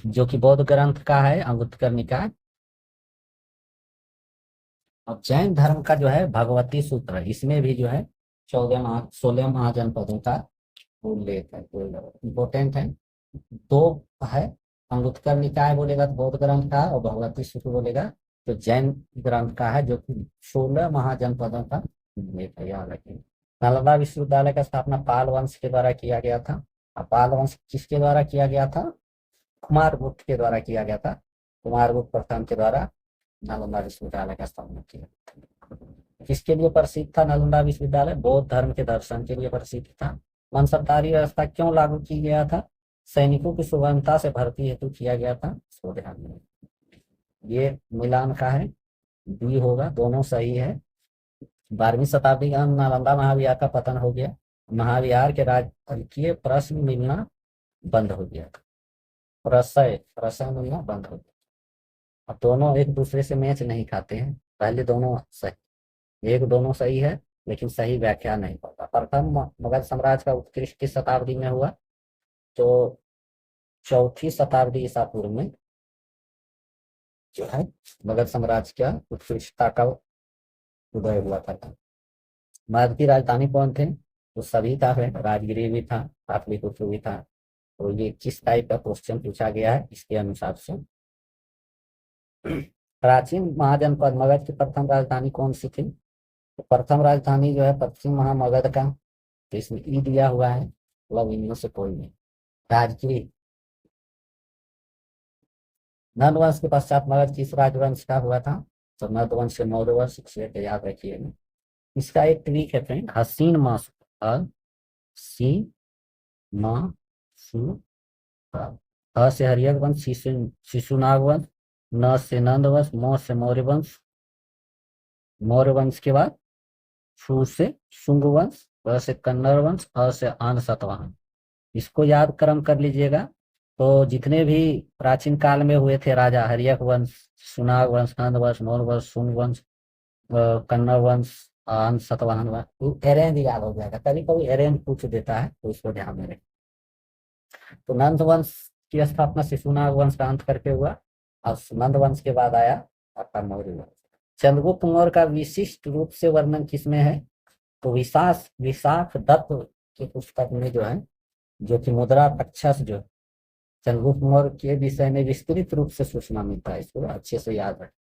जो कि बौद्ध ग्रंथ का है, अंगुत्तर निकाय। अब जैन धर्म का जो है भगवती सूत्र है, इसमें भी जो है 16 महाजनपदों का उल्लेख है, इम्पोर्टेंट है। 2 है, अंगुत्तर निकाय बोलेगा तो बौद्ध ग्रंथ का, और भगवती सूत्र बोलेगा तो जैन ग्रंथ का है, जो कि 16 महाजनपदों का उल्लेख है, याद रखिए। नालंदा विश्वविद्यालय का स्थापना पाल वंश के द्वारा किया गया था। और पाल वंश किसके द्वारा किया गया था? कुमारगुप्त के द्वारा किया गया था। कुमारगुप्त प्रथम के द्वारा नालंदा विश्वविद्यालय का स्थापना किया। किसके लिए प्रसिद्ध था नालंदा विश्वविद्यालय? बौद्ध धर्म के दर्शन के लिए प्रसिद्ध था। मनसबदारी व्यवस्था क्यों लागू की गया था? सैनिकों की सुगमता से भर्ती हेतु किया गया था, इसको ध्यान में। ये मिलान का है, बी होगा, दोनों सही है। 12वीं शताब्दी का नालंदा महाविहार का पतन हो गया, महाविहार के राजकीय प्रश्न मिलना बंद हो गया था, प्रश्न मिलना बंद हो गया। अब दोनों एक दूसरे से मैच नहीं खाते हैं, पहले दोनों सही, एक दोनों सही है लेकिन सही व्याख्या नहीं पड़ता। प्रथम मगध साम्राज्य का उत्कृष्ट किस शताब्दी में हुआ? तो 4वीं शताब्दी ईसा पूर्व में जो है मगध साम्राज्य का उत्कृष्टता का उदय हुआ था। मगध की राजधानी कौन थे? तो सभी था, राजगिरी भी था, पाटलिपुत्र भी था। तो ये किस टाइप का क्वेश्चन पूछा गया है इसके अनुसार से। प्राचीन महाजनपद मगध की प्रथम राजधानी कौन सी थी? तो प्रथम राजधानी जो है पश्चिम महामगध का, तो इसमें ई दिया हुआ है, मतलब इनमें से कोई नहीं। राजगिरी। नंद वंश के पश्चात मगध किस राजवंश का हुआ था? तो नंद वंश से मौर्य वंश, इसे याद रखिएगा। इसका एक ट्रिक है फ्रेंड, हसीन मास, हसीन मासु, ह से हरियर वंश, शिशुनाग वंश, न से नंद वंश, मौ से मौर्य वंश, मौर्य वंश के बाद शु से शुंग वंश, व से कन्नड़ वंश, अ से आन सतवाहन। इसको याद क्रम कर लीजिएगा। तो जितने भी प्राचीन काल में हुए थे राजा, हरियक वंश, सुनाग वंश, नंद वंश, मौर्य वंश, शुंग वंश, कन्नड़ वंश, आन सतवाहन वंश, अरेंज याद हो जाएगा, कभी कभी अरेंज पूछ देता है, तो इसको ध्यान में रखें। तो नंद वंश की स्थापना शिशुनाग वंश का अंत करके हुआ, और नंद वंश के बाद आया आपका मौर्य वंश। चंद्रगुप्त मौर्य का विशिष्ट रूप से वर्णन किसमें है? तो विशाख विशाख दत्त की पुस्तक में जो है, जो कि मुद्रा राक्षस जो चंद्रगुप्त मौर्य के विषय में विस्तृत रूप से सूचना मिलता है, इसको अच्छे से याद रखें।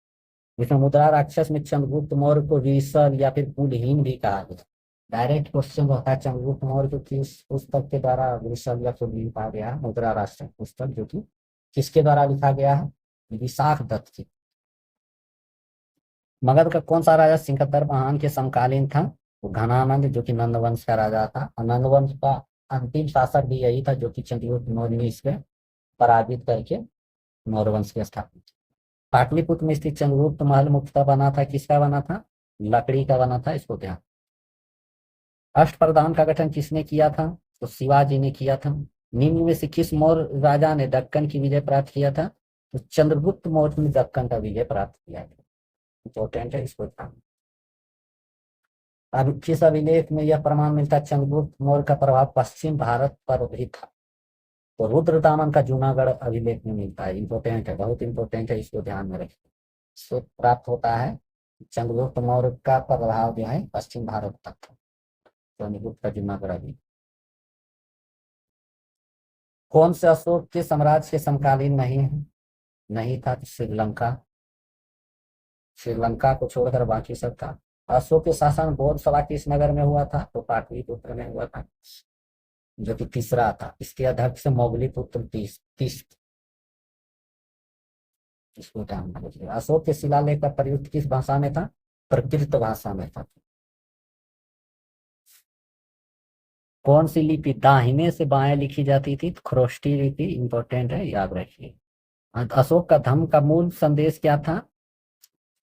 इसमें मुद्रा राक्षस में चंद्रगुप्त मौर्य को रीसल या फिर कुलहीन भी कहा गया। डायरेक्ट क्वेश्चन रहता है चंद्रगुप्त मौर्य को किस पुस्तक के द्वारा रीसल या कुलहीन कहा गया है? मुद्रा राक्षस पुस्तक, जो कि किसके द्वारा लिखा गया है? विशाख दत्त की। मगध का कौन सा राजा सिकंदर महान के समकालीन था? वो घनानंद, जो कि नंद वंश का राजा था। और नंद वंश का अंतिम शासक भी यही था, जो कि चंद्रगुप्त मौर्य ने इसके पराजित करके मौर्य वंश की स्थापना की। पाटलिपुत्र में स्थित चंद्रगुप्त महल मुख्यतः बना था, किसका बना था? लकड़ी का बना था, इसको ध्यान। अष्टप्रधान का गठन किसने किया था? तो शिवाजी ने किया था। निम्न में से किस मौर्य राजा ने दक्कन की विजय प्राप्त किया था? तो चंद्रगुप्त मौर्य ने दक्कन का विजय प्राप्त किया था। इंपॉर्टेंट है, इसको ध्यान। अब किस अभिलेख में यह प्रमाण मिलता है चंद्रगुप्त मौर्य का प्रभाव पश्चिम भारत पर भी था? तो रुद्रदामन का जूनागढ़ अभिलेख में मिलता है। इंपॉर्टेंट है, बहुत इंपॉर्टेंट है, इसको ध्यान में रखें। इससे प्राप्त होता है चंद्रगुप्त मौर्य का प्रभाव जो है पश्चिम भारत तक था। चंद्रगुप्त का जूनागढ़ अभिलेख। कौन से अशोक के साम्राज्य के समकालीन नहीं है? नहीं था श्रीलंका। श्रीलंका को छोड़कर बाकी सब था। अशोक के शासन बौद्ध सभा किस नगर में हुआ था? तो पाटलिपुत्र में हुआ था, जो कि तीसरा था। इसके अध्यक्ष मोगलीपुत्र तीस। इसको ध्यान में रखिए। अशोक के शिलालेख का प्रयुक्त किस भाषा में था? प्राकृत भाषा में था। कौन सी लिपि दाहिने से बाएं लिखी जाती थी? तो खरोष्टी लिपि। इंपॉर्टेंट है, याद रखिए। अशोक का धम्म का मूल संदेश क्या था?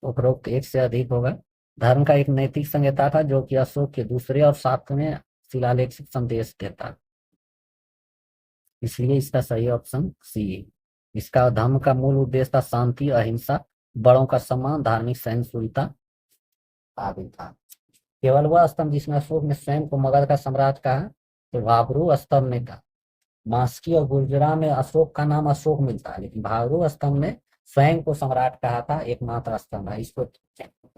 उपरोक्त एक से अधिक होगा। धर्म का एक नैतिक संहिता था, जो कि अशोक के दूसरे और सातवें शिलालेख से संदेश देता, इसलिए इसका सही ऑप्शन सी है। इसका धर्म का मूल उद्देश्य था शांति, अहिंसा, बड़ों का सम्मान, धार्मिक सहिष्णुता आदि था। केवल वह स्तंभ जिसमें अशोक ने स्वयं को मगध का सम्राट कहा, तो भाबरू स्तंभ में था। मास्की और गुर्जरा में अशोक का नाम अशोक मिलता है, लेकिन भाबरू स्तंभ में स्वयं को सम्राट कहा था, एकमात्र स्तंभ है। इसको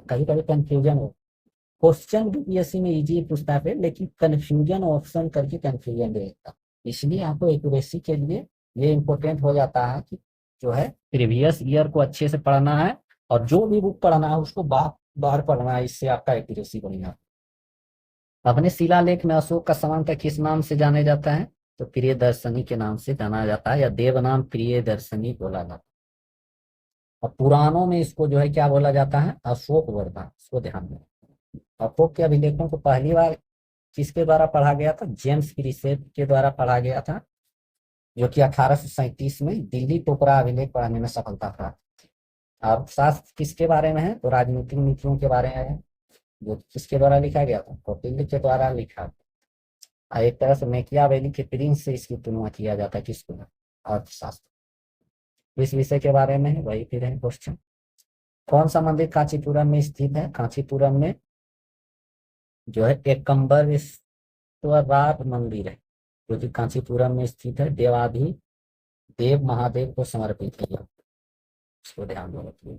कभी कभी कंफ्यूजन हो, क्वेश्चन यूपीएससी में इजी पूछता है, लेकिन कंफ्यूजन ऑप्शन करके कंफ्यूजन दे देता, इसलिए आपको एक्यूरेसी के लिए ये इंपॉर्टेंट हो जाता है कि जो है प्रीवियस ईयर को अच्छे से पढ़ना है, और जो भी बुक पढ़ना है उसको बार बार पढ़ना है, इससे आपका एक्यूरेसी बढ़ेगा। अपने शिलालेख में अशोक का समानता किस नाम से जाने जाता है? तो प्रियदर्शनी के नाम से जाना जाता है, या देवनाम प्रियदर्शनी बोला जाता है। और पुराणों में इसको जो है क्या बोला जाता है? अशोक वर्धा। इसको ध्यान में। अशोक के अभिलेखों को पहली बार किसके द्वारा पढ़ा गया था? जेम्स प्रीसेप के द्वारा पढ़ा गया था, जो कि 1837 में दिल्ली टोपरा अभिलेख पढ़ाने में सफलता प्राप्त। और शास्त्र किसके बारे में है? तो राजनीतिक नीतियों के बारे में है, जो किसके द्वारा लिखा गया था? कौटिल्य के द्वारा लिखा। एक तरह से मैकियावेली के प्रिंस से इसकी तुलना किया जाता है, किसको? अर्थशास्त्र। इस विषय के बारे में है, वही फिर है क्वेश्चन। कौन सा मंदिर कांचीपुरम में स्थित है? कांचीपुरम में जो है एकम्बरेश्वरार मंदिर है, जो कि कांचीपुरम में स्थित है। देव महादेव को समर्पित है, इसको ध्यान में रखिए।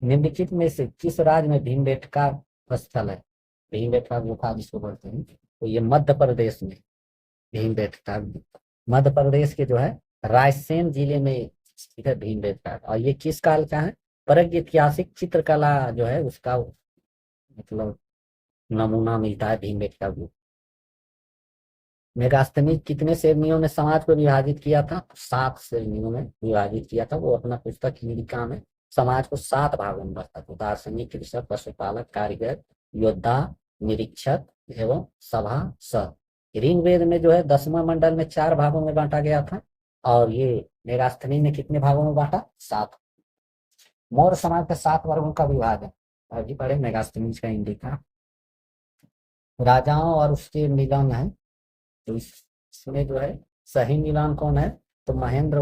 निम्नलिखित में से किस राज्य में भीमबेटका स्थल है? भीमबेटका गुफा जिसको बोलते हैं, तो ये मध्य प्रदेश में भीमबेटका, मध्य प्रदेश के जो है रायसेन जिले में स्थित है भीमबेटका। और ये किस काल का है? प्रागैतिहासिक चित्रकला जो है उसका मतलब नमूना मिलता है भीमबेटका गुफा। मेगास्थनी कितने श्रेणियों में समाज को विभाजित किया था? 7 श्रेणियों में विभाजित किया था। वो अपना पुस्तक हिंदिका में समाज को 7 भागों में बांटा था। दार्शनिक, कृषक, पशुपालक, कारीगर, योद्धा, निरीक्षक एवं सभा स। ऋग्वेद में जो है 10वां मंडल में 4 भागों में बांटा गया था, और ये मेगास्थनी ने कितने भागों में बांटा? 7। मौर्य समाज के 7 वर्गों का विभाजन अभी पढ़े मेगास्थनी का इंडिका। राजाओं और उसके मिलन है, तो इसमें जो है सही मिलान कौन है? तो महेंद्र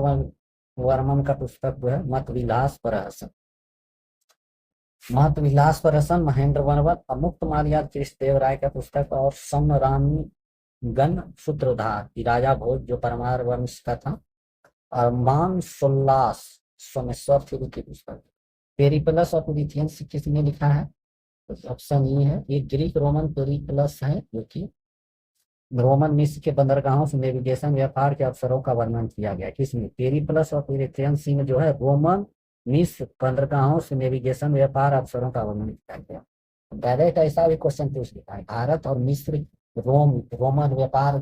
वर्मन का पुस्तक जो है मत विलास प्रहसन। मत विलास प्रहसन महेंद्र वर्मन। मुक्त माल्या कृष्णदेव राय का पुस्तक, और समरानी गण सूत्रधार राजा भोज जो परमार वंश का था। और मान सोल्लास सोमेश्वर की पुस्तक। पेरिप्लस ऑफ लिथियंस किसने लिखा है? तो ऑप्शन ई है। ये ग्रीक रोमन पेरिप्लस है, जो कि रोमन मिस्र के बंदरगाहों से नेविगेशन व्यापार के अवसरों का वर्णन किया गया। किसमें? पेरिप्लस और पेरिथेन सी में जो है रोमन मिस्र बंदरगाहों से नेविगेशन व्यापार अवसरों का वर्णन किया गया। डायरेक्ट ऐसा भी क्वेश्चन पूछ लिया है, भारत और मिस्र रोमन व्यापार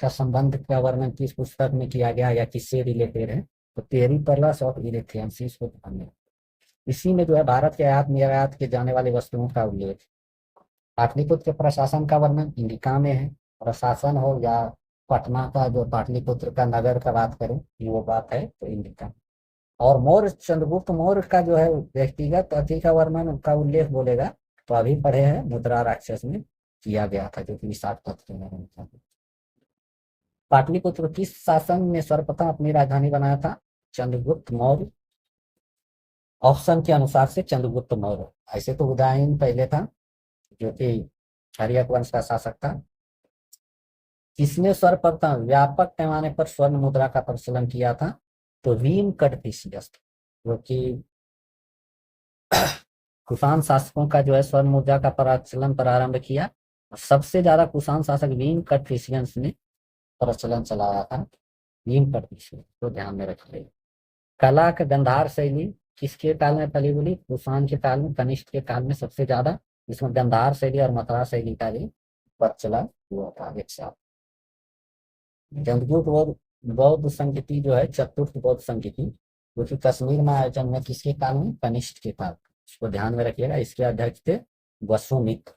का संबंध का वर्णन किस पुस्तक में किया गया या किससे रिलेटेड है? तो पेरिप्लस और पेरिथेन को ध्यान में। इसी में जो है भारत के आयात निर्यात के जाने वाली वस्तुओं का उल्लेख। पाटलिपुत्र के प्रशासन का वर्णन इंडिका में है। प्रशासन हो या पटना का जो पाटलिपुत्र का नगर का बात करें, वो बात है तो इंडिका। और मौर्य चंद्रगुप्त मौर्य का जो है व्यक्तिगत अति का वर्णन उनका उल्लेख बोलेगा तो अभी पढ़े हैं मुद्रा राक्षस में किया गया था, जो कि विशाख पत्र में था। पाटलिपुत्र किस शासन ने सर्वप्रथम अपनी राजधानी बनाया था? चंद्रगुप्त मौर्य। ऑप्शन के अनुसार से चंद्रगुप्त मौर्य। ऐसे तो उदयन पहले था, जो कि हर्यक वंश का शासक था। किसने सर्वप्रथम व्यापक पैमाने पर स्वर्ण मुद्रा का प्रचलन किया था? तो रीम कड़फिशियस, जो कि कुषाण शासकों का जो है स्वर्ण मुद्रा का प्रचलन प्रारंभ किया। सबसे ज्यादा कुषाण शासक वीम कड़फिशियस ने प्रचलन चलाया था। वीम कड़फिशियस तो ध्यान में रखिए। कला का गंधार शैली किसके काल में फली फूली? कुषाण के काल में, कनिष्ठ के काल में सबसे ज्यादा इसमें गंधार शैली और मथुरा शैली का भी प्रचलन हुआ था एक साथ। चंद्रगुप्त बौद्ध संगीति जो है चतुर्थ बौद्ध संगीति, जो कि कश्मीर में आयोजन में किसके काल में? कनिष्ठ के काल। इसको ध्यान में रखिएगा। इसके अध्यक्ष थे वसुमित्र।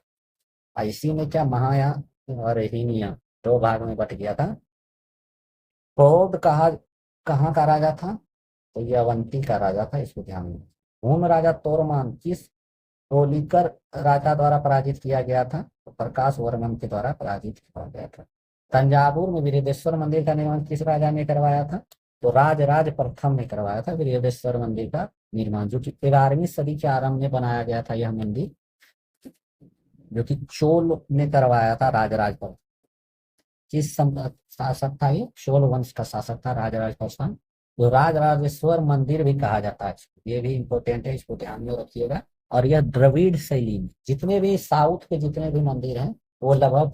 इसी में क्या महायान और हीनयान दो भाग में बट गया था। बौद्ध कहाँ का राजा था? तो ये अवंती का राजा था, इसको ध्यान में। हुन राजा तोरमान किस होलिकर राजा द्वारा पराजित किया गया था? तो प्रकाश वर्मन के द्वारा पराजित किया गया था। तंजावुर में बृहदेश्वर मंदिर का निर्माण किस राजा ने करवाया था? तो राजराज प्रथम ने करवाया था बृहदेश्वर मंदिर का निर्माण, जो कि 11वीं सदी के आरंभ में बनाया गया था यह मंदिर, जो कि चोल ने करवाया था। राजराज प्रथम किस शासक था? ये चोल वंश का शासक था राजराज प्रथम। तो राजराजेश्वर मंदिर भी कहा जाता है, ये भी इंपॉर्टेंट है, इसको ध्यान में रखिएगा। और यह द्रविड़ शैली में, जितने भी साउथ के जितने भी मंदिर हैं वो लगभग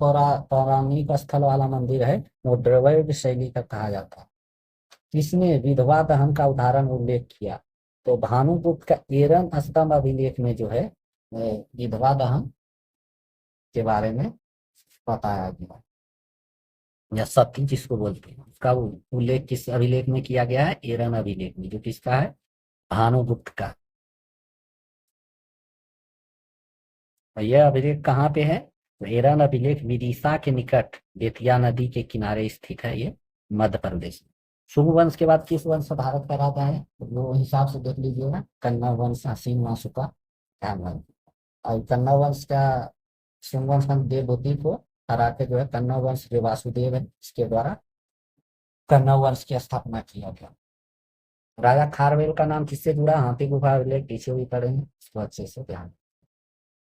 पौराणिक स्थल वाला मंदिर है, वो द्रविड़ शैली का कहा जाता है। किसने विधवा दहन का उदाहरण उल्लेख किया? तो भानुगुप्त का एरन स्तंभ अभिलेख में जो है विधवा दहन के बारे में बताया गया, या सती जिसको बोलते हैं, उसका उल्लेख किस अभिलेख में किया गया है? एरन अभिलेख में, जो किसका है? भानुगुप्त का। यह अभिलेख कहाँ पे है? एरन अभिलेख विदिशा के निकट बेतिया नदी के किनारे स्थित है, ये मध्य प्रदेश में। शुंग वंश के बाद किस वंश भारत का राजा है? तो वो हिसाब से देख लीजिएगा। कन्नड़ वंश असीम मासुका, ध्यान रखिए। और कन्नड़ वंश का शुंग वंश का देवभूति को हरा के जो है कन्नड़ वंश जो वासुदेव है, इसके द्वारा कन्नड़ वंश की स्थापना किया गया। राजा खारवेल का नाम किससे जुड़ा? हाथी गुफा अभिलेख पीछे भी पढ़ेंगे, इसको अच्छे से ध्यान।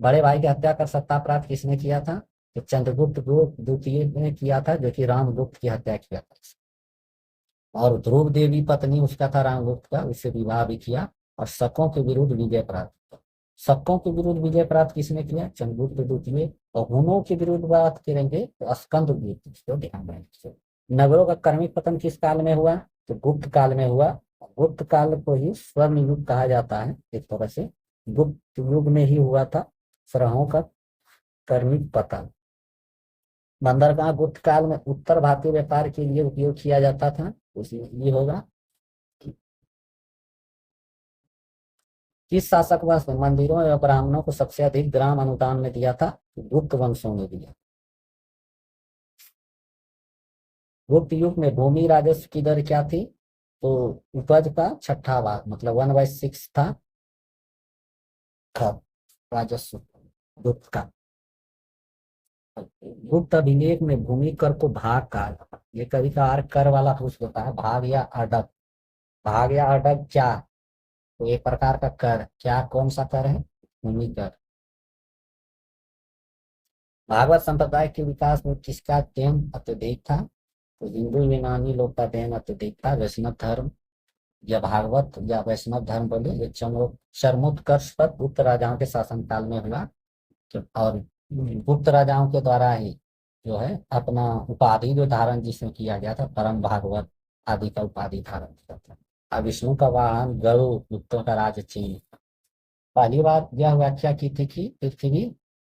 बड़े भाई की हत्या कर सत्ता प्राप्त किसने किया था? तो चंद्रगुप्त द्वितीय ने किया था, जो कि रामगुप्त की हत्या किया था। और ध्रुव देवी पत्नी उसका था रामगुप्त का, उससे विवाह भी किया। और शकों के विरुद्ध विजय प्राप्त किया। शकों के विरुद्ध विजय प्राप्त किसने किया? चंद्रगुप्त द्वितीय। और हुनों के विरुद्ध बात करेंगे तो स्कंद गुप्त, इसको ध्यान रखिए। नगरों का क्रमिक पतन किस काल में हुआ? तो गुप्त काल में हुआ। गुप्त काल को ही स्वर्ण युग कहा जाता है, एक तरह से गुप्त युग में ही हुआ था सरहों का क्रमिक पतन। बंदरगाह गुप्त काल में उत्तर भारतीय व्यापार के लिए उपयोग किया जाता था, ये होगा। किस शासक वंश ने मंदिरों एवं ब्राह्मणों को सबसे अधिक ग्राम अनुदान में दिया था? गुप्त वंशों ने दिया। गुप्त युग में भूमि राजस्व की दर क्या थी? तो उपज का छठा भाग, मतलब 1/6 था राजस्व गुप्त का। गुप्त अभिलेख में भूमि कर को भाग कहा जाता है। ये कभी कभार कर वाला पूछ लेता है, भाग या अडग। भाग या अडग क्या? तो एक प्रकार का कर, क्या कौन सा कर है? भूमि कर। भागवत संप्रदाय के विकास में किसका देन अत्यधिक था? तो हिंदू यूनानी लोग का देन अत्यधिक था। वैष्णव धर्म या भागवत या वैष्णव धर्म बोले, ये चरमोत्कर्ष पर गुप्त राजाओं के शासनकाल में हुआ। तो और गुप्त राजाओं के द्वारा ही जो है अपना उपाधि जो धारण जिसमें किया गया था, परम भागवत आदि का उपाधि धारण किया था। अब विष्णु का वाहन गरुड़, गुप्तों का राज चिन्ह। पहली बात यह व्याख्या की थी कि पृथ्वी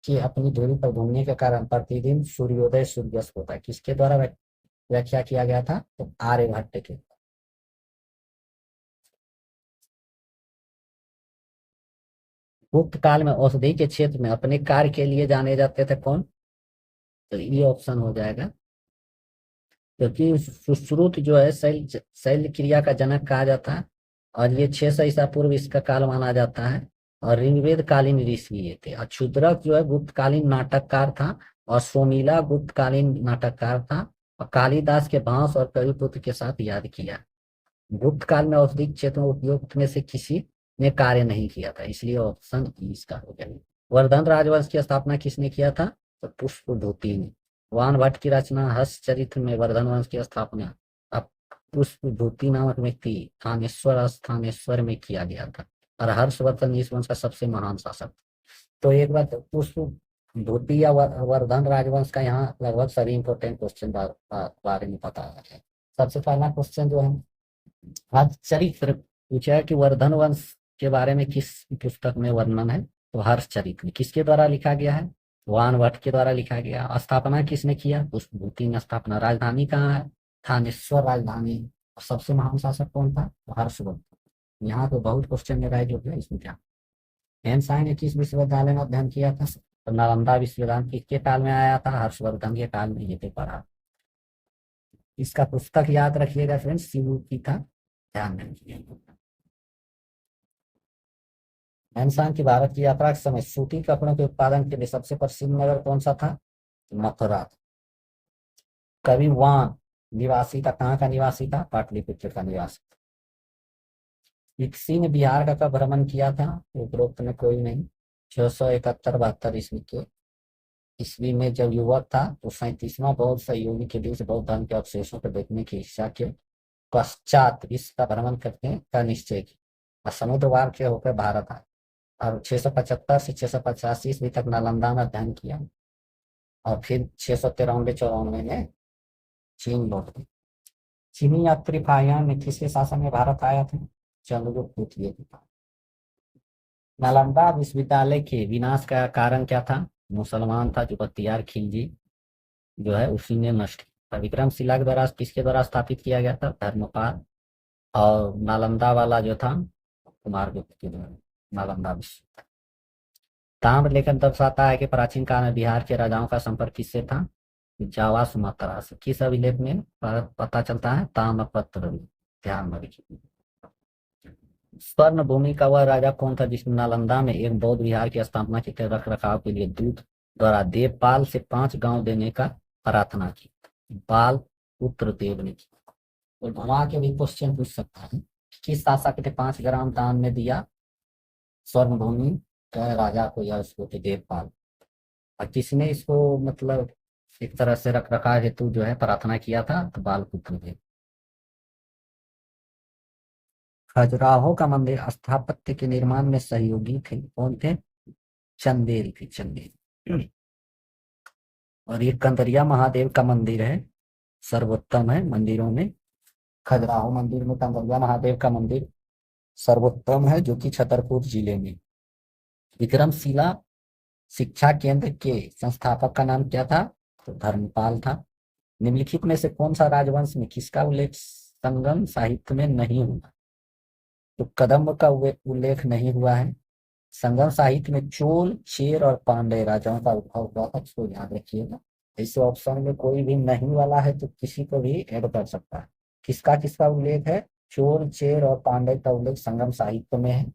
की अपनी धुरी पर घूमने के कारण प्रतिदिन सूर्योदय सूर्यास्त होता है। किसके द्वारा व्याख्या किया गया था? तो आर्यभट्ट के। गुप्त काल में औषधि के क्षेत्र में अपने कार्य के लिए जाने जाते थे कौन? तो ये ऑप्शन हो जाएगा, क्योंकि सुश्रुत जो है शैल्य क्रिया का जनक कहा जाता है, और ये 600 ईसा पूर्व इसका काल माना जाता है। और ऋग्वेद कालीन ऋषि ये थे। और क्षुद्रक जो है गुप्तकालीन नाटककार था, और सोमीला गुप्तकालीन नाटककार था, और कालिदास के भांस और कविपुत्र के साथ याद किया। गुप्त काल में औषधिक क्षेत्र में उपयुक्त में से किसी ने कार्य नहीं किया था, इसलिए ऑप्शन ई इसका हो गया। वर्धन राजवंश की स्थापना किसने किया था? तो पुष्पभूति ने। वान भट्ट की रचना हर्षचरित्र में वर्धन वंश की स्थापना अब पुष्पभूति नामक व्यक्ति थानेश्वर स्थानेश्वर में किया गया था, और हर्षवर्धन इस वंश का सबसे महान शासक। तो एक बात, पुष्पभूति या वर्धन राजवंश का यहाँ लगभग सभी इंपोर्टेंट क्वेश्चन बारे में पता है। सबसे पहला क्वेश्चन जो है आज चरित्र पूछा है कि वर्धन वंश के बारे में किस पुस्तक में वर्णन है? तो हर्षचरित्र में। किसके द्वारा लिखा गया है? वान भट्ट के द्वारा लिखा गया। स्थापना किसने किया? पुष्पभूति ने स्थापना। राजधानी कहाँ है? थानेश्वर राजधानी। और सबसे महान शासक कौन था? तो हर्षवर्धन। यहाँ तो बहुत क्वेश्चन मेरा है जो है इसमें क्या। एनसाई ने किस विश्वविद्यालय में अध्ययन किया था? तो नालंदा विश्वविद्यालय। किसके काल में आया था? हर्षवर्धन के काल में ये पे पढ़ा। इसका पुस्तक याद रखिएगा फ्रेंड्स, सीयू की था, ध्यान रखिएगा। इंसान की भारत की यात्रा के समय सूती कपड़ों के उत्पादन के लिए सबसे प्रसिद्ध नगर कौन सा था? मथुरा। कवि वान निवासी था, कहाँ का निवासी था? पाटलिपुत्र का निवासी। किसी ने बिहार का कब भ्रमण किया था? उपरोक्त में कोई नहीं। 671-72 ईस्वी में जब युवक था तो 37वां बौद्ध सहयोगी के बीच बौद्ध धर्म के अवशेषों को देखने की इच्छा के पश्चात विश्व का भ्रमण करने का निश्चय किया, और समुद्र पार के होकर भारत आए, और 675 से 685 ईस्वी तक नालंदा में अध्ययन किया, और फिर 693-94 में चीन लौट गए। चीनी यात्री फाहियान में किसके शासन में भारत आया था? चंद्रगुप्त द्वितीय के पास। नालंदा विश्वविद्यालय के विनाश का कारण क्या था? मुसलमान था जो बख्तियार खिलजी जो है उसी ने नष्ट किया। विक्रमशिला के द्वारा किसके द्वारा स्थापित किया गया था? धर्मपाल। और नालंदा वाला जो था कुमारगुप्त के द्वारा नालंदा विश्व। ताम्रलेखन दर्शाता है कि प्राचीन काल में बिहार के राजाओं का संपर्क किससे था? जावा सुमात्रा से। किस अभिलेख में पता चलता है? ताम्रपत्र। ध्यान में रखिए। स्वर्ण भूमि का वह राजा कौन था जिसने नालंदा में एक बौद्ध विहार की स्थापना की, रख रखाव के लिए दूत द्वारा देवपाल से 5 गांव देने का प्रार्थना की? बाल पुत्र देव ने की। तो घुमा के भी क्वेश्चन पूछ सकता है, किस शासक ने 5 ग्राम दान में दिया स्वर्ण भूमि का राजा को, या उसको थे देवपाल। और किसने इसको मतलब एक तरह से रख रखाव हेतु जो है प्रार्थना किया था? तो बाल पुत्र देव। खजुराहो का मंदिर स्थापत्य के निर्माण में सहयोगी थे कौन थे? चंदेल थे, चंदेल। और ये कंदरिया महादेव का मंदिर है, सर्वोत्तम है मंदिरों में। खजुराहो मंदिर में कंदरिया महादेव का मंदिर सर्वोत्तम है, जो कि छतरपुर जिले में। विक्रमशिला शिक्षा केंद्र के संस्थापक का नाम क्या था? तो धर्मपाल था। निम्नलिखित में से कौन सा राजवंश में किसका उल्लेख संगम साहित्य में नहीं हुआ? तो कदम्ब का उल्लेख नहीं हुआ है। संगम साहित्य में चोल, चेर और पांडे राजाओं का उद्भव हुआ था, इसको याद रखिएगा। इस ऑप्शन में कोई भी नहीं वाला है तो किसी को भी ऐड कर सकता है। किसका किसका उल्लेख है? चोल, चेर और पांडे का उल्लेख संगम साहित्य में है।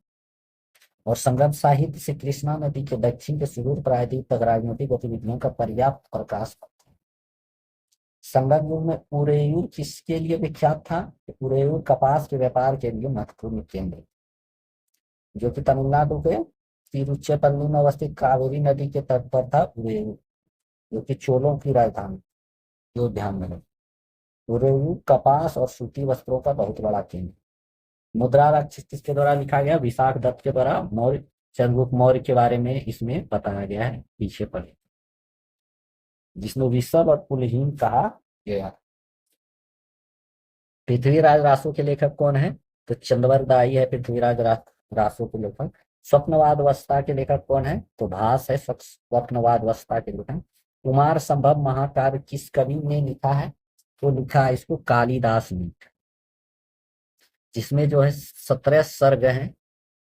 और संगम साहित्य से कृष्णा नदी के दक्षिण के सुदूर प्रायद्वीप तक राजनीतिक गतिविधियों का पर्याप्त प्रकाश। संगम युग में उरेयूर किसके लिए विख्यात था? उरेयूर कपास के व्यापार के लिए महत्वपूर्ण केंद्र, जो कि तमिलनाडु के तिरुचिरापल्ली में अवस्थित कावेरी नदी के तट पर था उरेयूर, जो कि चोलों की राजधानी। जो ध्यान में रखें, उरेयूर कपास और सूती वस्त्रों का बहुत बड़ा केंद्र। मुद्रा राक्षस किसके द्वारा लिखा गया? विशाख दत्त के द्वारा मौर्य चंद्रगुप्त मौर्य के बारे में इसमें बताया गया है, पीछे पढ़े, जिसमें विषम और कुलहीन कहा गया। पृथ्वीराज रासो के लेखक कौन है? तो चंद्रवरदाई है पृथ्वीराज रासो के लेखक। स्वप्नवाद अवस्था के लेखक कौन है? तो भास है स्वप्नवाद अवस्था के लेखक। कुमार संभव महाकाव्य किस कवि ने लिखा है? तो लिखा है इसको कालिदास ने, जिसमें जो है 17 सर्ग हैं,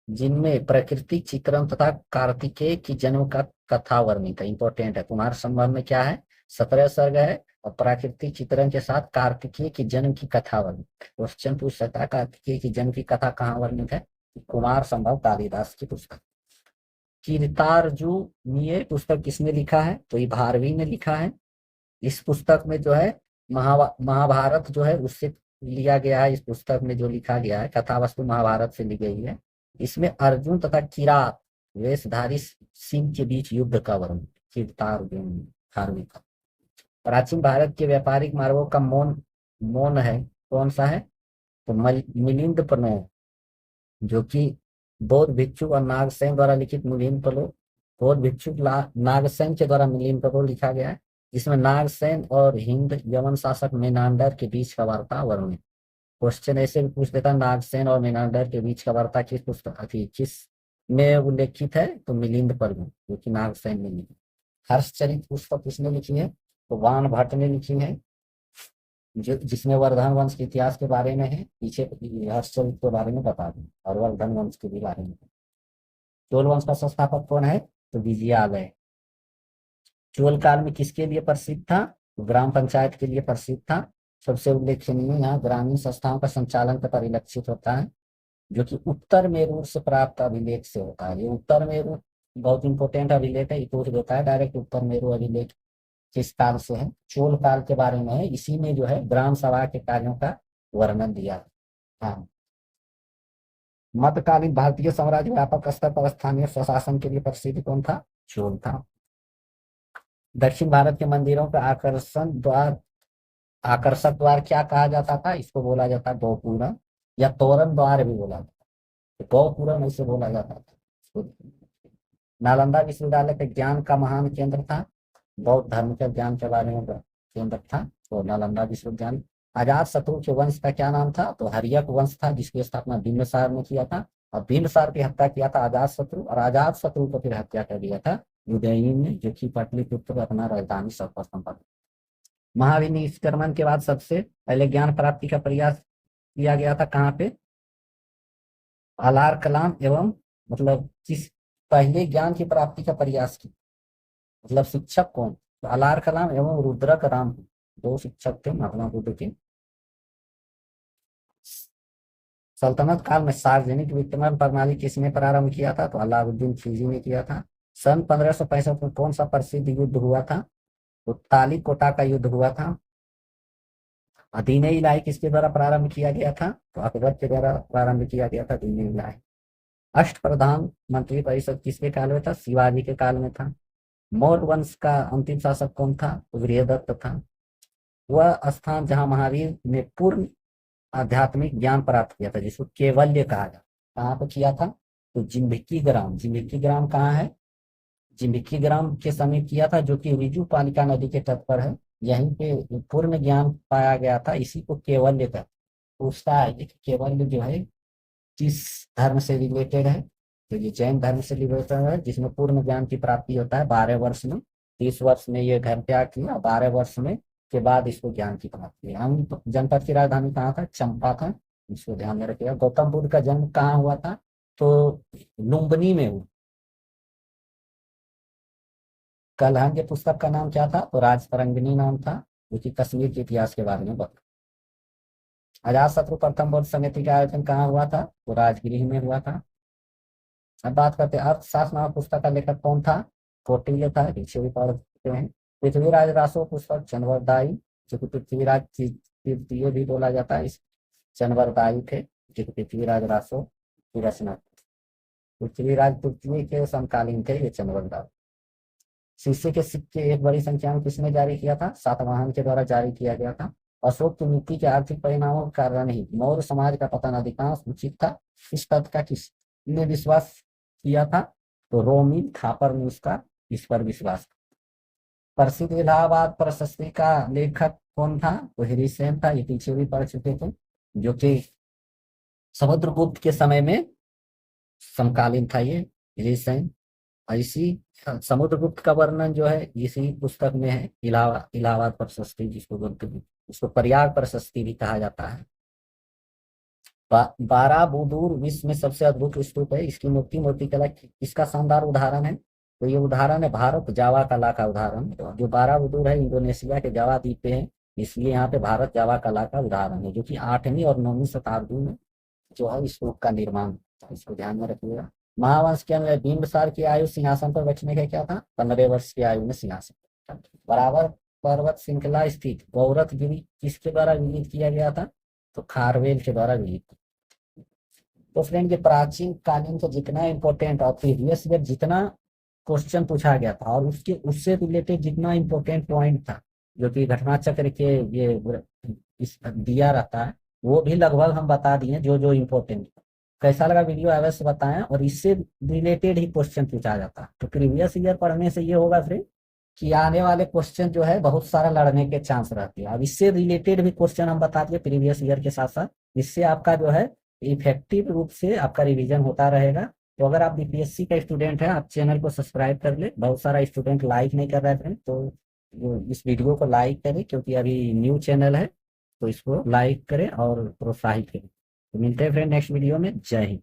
जिनमें प्राकृतिक चित्रण तथा कार्तिकेय की जन्म का कथा वर्णित है। इंपॉर्टेंट है, कुमार संभव में क्या है? 17 सर्ग है और प्राकृतिक चित्रण के साथ कार्तिकेय की जन्म की कथा वर्णित है। क्वेश्चन पूछ सकता है कार्तिकेय की जन्म की कथा कहाँ वर्णित है? कुमार संभव कालिदास की पुस्तक। कीर्तार्जुनीय पुस्तक किसने लिखा है? तो ये भारवी ने लिखा है। इस पुस्तक में जो है महाभारत जो है उससे लिया गया है। इस पुस्तक में जो लिखा गया है कथा वस्तु महाभारत से ली गई है। इसमें अर्जुन तथा किरात वेशधारी सिंह के बीच युद्ध का वर्णन। कीर्तार्जुन भारवी का। प्राचीन भारत के व्यापारिक मार्गों का मौन है कौन सा है? तो मिलिंद पनो, जो कि बौद्ध भिक्षु और नागसेन द्वारा लिखित मिलिंद पलो, बौद्ध भिक्षु नागसेन के द्वारा मिलिंद पलो लिखा गया है, जिसमें नागसेन और हिंद यवन शासक मेनांडर के बीच का वार्ता वर्णन। क्वेश्चन ऐसे भी पूछ देता, नागसेन और मेनांडर के बीच का वार्ता किस पुस्तक थी, किस में उल्लेखित है? तो मिलिंद पर्व, जो कि नागसेन ने लिखी। हर्षचरित पुस्तक किसने लिखी है? तो वान भट्ट ने लिखी है, जिसमें वर्धन वंश के इतिहास के बारे में है। पीछे हर्षचरित के बारे में बता दें और वर्धन वंश के भी बारे में। चोल वंश का संस्थापक कौन है? तो विजयालय। चोल काल में किसके लिए प्रसिद्ध था? तो ग्राम पंचायत के लिए प्रसिद्ध था। सबसे उल्लेखनीय यहाँ ग्रामीण संस्थाओं का संचालन का परिलक्षित होता है, जो कि उत्तर मेरू से प्राप्त अभिलेख से होता है। ये उत्तर मेरू बहुत इंपॉर्टेंट अभिलेख है, पूछ देता है डायरेक्ट उत्तर मेरू अभिलेख किस काल से है? चोल काल के बारे में है। इसी में जो है ग्राम सभा के कार्यों का वर्णन दिया। हाँ, मध्यकालीन भारतीय साम्राज्य व्यापक स्तर पर स्थानीय स्वशासन के लिए प्रसिद्ध कौन था? चोल था। दक्षिण भारत के मंदिरों का आकर्षक द्वार क्या कहा जाता था? इसको बोला जाता गौपुरम या तोरण द्वार भी बोला जाता है। गौपुरम इसे बोला जाता था। नालंदा विश्वविद्यालय के ज्ञान का महान केंद्र था, बौद्ध धर्म के ज्ञान के बारे में केंद्र था, तो नालंदा विश्वविद्यालय। अजात शत्रु के वंश का क्या नाम था? तो हर्यक वंश था, जिसकी स्थापना बिंबिसार ने किया था और बिंबिसार की हत्या किया था अजात शत्रु, और अजात शत्रु को फिर हत्या कर दिया था युद्धयी ने, जो कि पाटलिपुत्र अपना राजधानी संपन्न। महाविनिष्क्रमण के बाद सबसे पहले ज्ञान प्राप्ति का प्रयास किया गया था कहाँ पे? अलार कलाम एवं, मतलब किस पहले ज्ञान की प्राप्ति का प्रयास की, मतलब शिक्षक कौन? तो अलार कलाम एवं रुद्रक राम, दो शिक्षक थे महात्मा बुद्ध के। सल्तनत काल में सार्वजनिक वितरण प्रणाली किसने प्रारंभ किया था? तो अलाउद्दीन खिलजी ने किया था। सन 1565 में कौन सा प्रसिद्ध युद्ध हुआ था? तो तालीकोटा का युद्ध हुआ था। दीन इलाही किसके द्वारा प्रारंभ किया गया था? तो अकबर के द्वारा प्रारंभ किया गया था दीन इलाही। अष्ट प्रधान मंत्री परिषद किसके काल में था? शिवाजी के काल में था। मौर्य वंश का अंतिम शासक कौन था? तो गृहदत्त था। वह स्थान जहां महावीर ने पूर्ण आध्यात्मिक ज्ञान प्राप्त किया था, जिसको केवल्य कहा जाता, कहाँ पर किया था? तो जिम्भिक्की ग्राम। जिम्भिक्की ग्राम कहाँ है? जिम्भिक्की ग्राम के समीप किया था, जो कि रिजु पालिका नदी के तट पर है। यहीं पे पूर्ण ज्ञान पाया गया था, इसी को केवल्य का पूछता है कि केवल्य जो है किस धर्म से रिलेटेड है? तो ये जैन धर्म से रिलेटेड है, जिसमें पूर्ण ज्ञान की प्राप्ति होता है 12 वर्ष में। 30 वर्ष में ये घर त्याग किया, 12 वर्ष में के बाद इसको ज्ञान की प्राप्ति है। हम जनपद की राजधानी कहाँ था? चंपा था, इसको ध्यान में रखिएगा। गौतम बुद्ध का जन्म कहाँ हुआ था? तो लुम्बिनी में हुआ। कलहन के पुस्तक का नाम क्या था? तो राजतरंगिणी नाम था, जो कि कश्मीर के इतिहास के बारे में बता। अजात शत्रु प्रथम बौद्ध समिति का आयोजन कहाँ हुआ था? तो राजगृह में हुआ था। अब बात करते हैं अर्थशास्त्र नामक पुस्तक का लेखक कौन था? कौटिल्य था, पीछे भी पढ़ सकते हैं। पृथ्वीराज रासो पुस्तक चंद्रवरदाई, जो कि पृथ्वीराज तृतीय भी बोला जाता है, इस चंद्रवरदाई थे, जो कि पृथ्वीराज रासो की रचना। पृथ्वीराज तृतीय के समकालीन थे ये चंद्रवरदाई। शीशे के सिक्के एक बड़ी संख्या में किसने जारी किया था? सातवाहन के द्वारा जारी किया गया था। अशोक की नीति के आर्थिक परिणामों के कारण ही मौर्य समाज का पतन अधिकांश उचित था। इस तथ्य का किसने विश्वास किया था, तो रोमिल थापर ने उसका इस पर विश्वास। प्रसिद्ध इलाहाबाद प्रशस्ति का लेखक कौन था? तो हरी सेन था, ये पीछे भी पढ़ चुके थे, जो कि समुद्रगुप्त के समय में समकालीन था ये हरी सेन। इसी समुद्रगुप्त का वर्णन जो है इसी पुस्तक में है, इलाहाबाद प्रशस्ति जिसको बोलते हैं, उसको प्रयाग प्रशस्ति भी कहा जाता है। बाराबुदूर विश्व में सबसे अद्भुत स्तूप है, इसकी मूर्ति कला इसका शानदार उदाहरण है। तो ये उदाहरण है भारत जावा कला का उदाहरण। तो जो बाराबुदूर है इंडोनेशिया के जावा द्वीप पे है, इसलिए यहाँ पे भारत जावा कला का उदाहरण है, जो कि 8वीं और 9वीं शताब्दी में जो है स्तूप का निर्माण, इसको ध्यान में रखिएगा। महावंश के अंदर बिंबिसार की आयु सिंहासन पर बैठने का क्या था? 15 वर्ष की आयु में सिंहासन पर। बराबर पर्वत श्रृंखला स्थित गौरथ गिरी किसके द्वारा विलित किया गया था? तो खारवेल के द्वारा विलित। तो फ्रेंड ये प्राचीन कालीन का जितना इंपॉर्टेंट और प्रीवियस ईयर जितना क्वेश्चन पूछा गया था और उसके उससे रिलेटेड जितना इंपॉर्टेंट पॉइंट था, जो कि घटना चक्र के ये इस दिया रहता है, वो भी लगभग हम बता दिए जो जो इम्पोर्टेंट। कैसा लगा वीडियो अवश्य बताएं, और इससे रिलेटेड ही क्वेश्चन पूछा जाता है। तो प्रीवियस ईयर पढ़ने से ये होगा फ्रेंड कि आने वाले क्वेश्चन जो है बहुत सारा लड़ने के चांस रहते हैं। अब इससे रिलेटेड भी क्वेश्चन हम बता दिए प्रीवियस ईयर के साथ साथ, इससे आपका जो है इफेक्टिव रूप से आपका रिवीजन होता रहेगा। तो अगर आप बीपीएससी का स्टूडेंट हैं, आप चैनल को सब्सक्राइब कर ले। बहुत सारा स्टूडेंट लाइक नहीं कर रहे थे, तो इस वीडियो को लाइक करें, क्योंकि अभी न्यू चैनल है, तो इसको लाइक करें और प्रोत्साहित करें। तो मिलते हैं फ्रेंड नेक्स्ट वीडियो में। जय हिंद।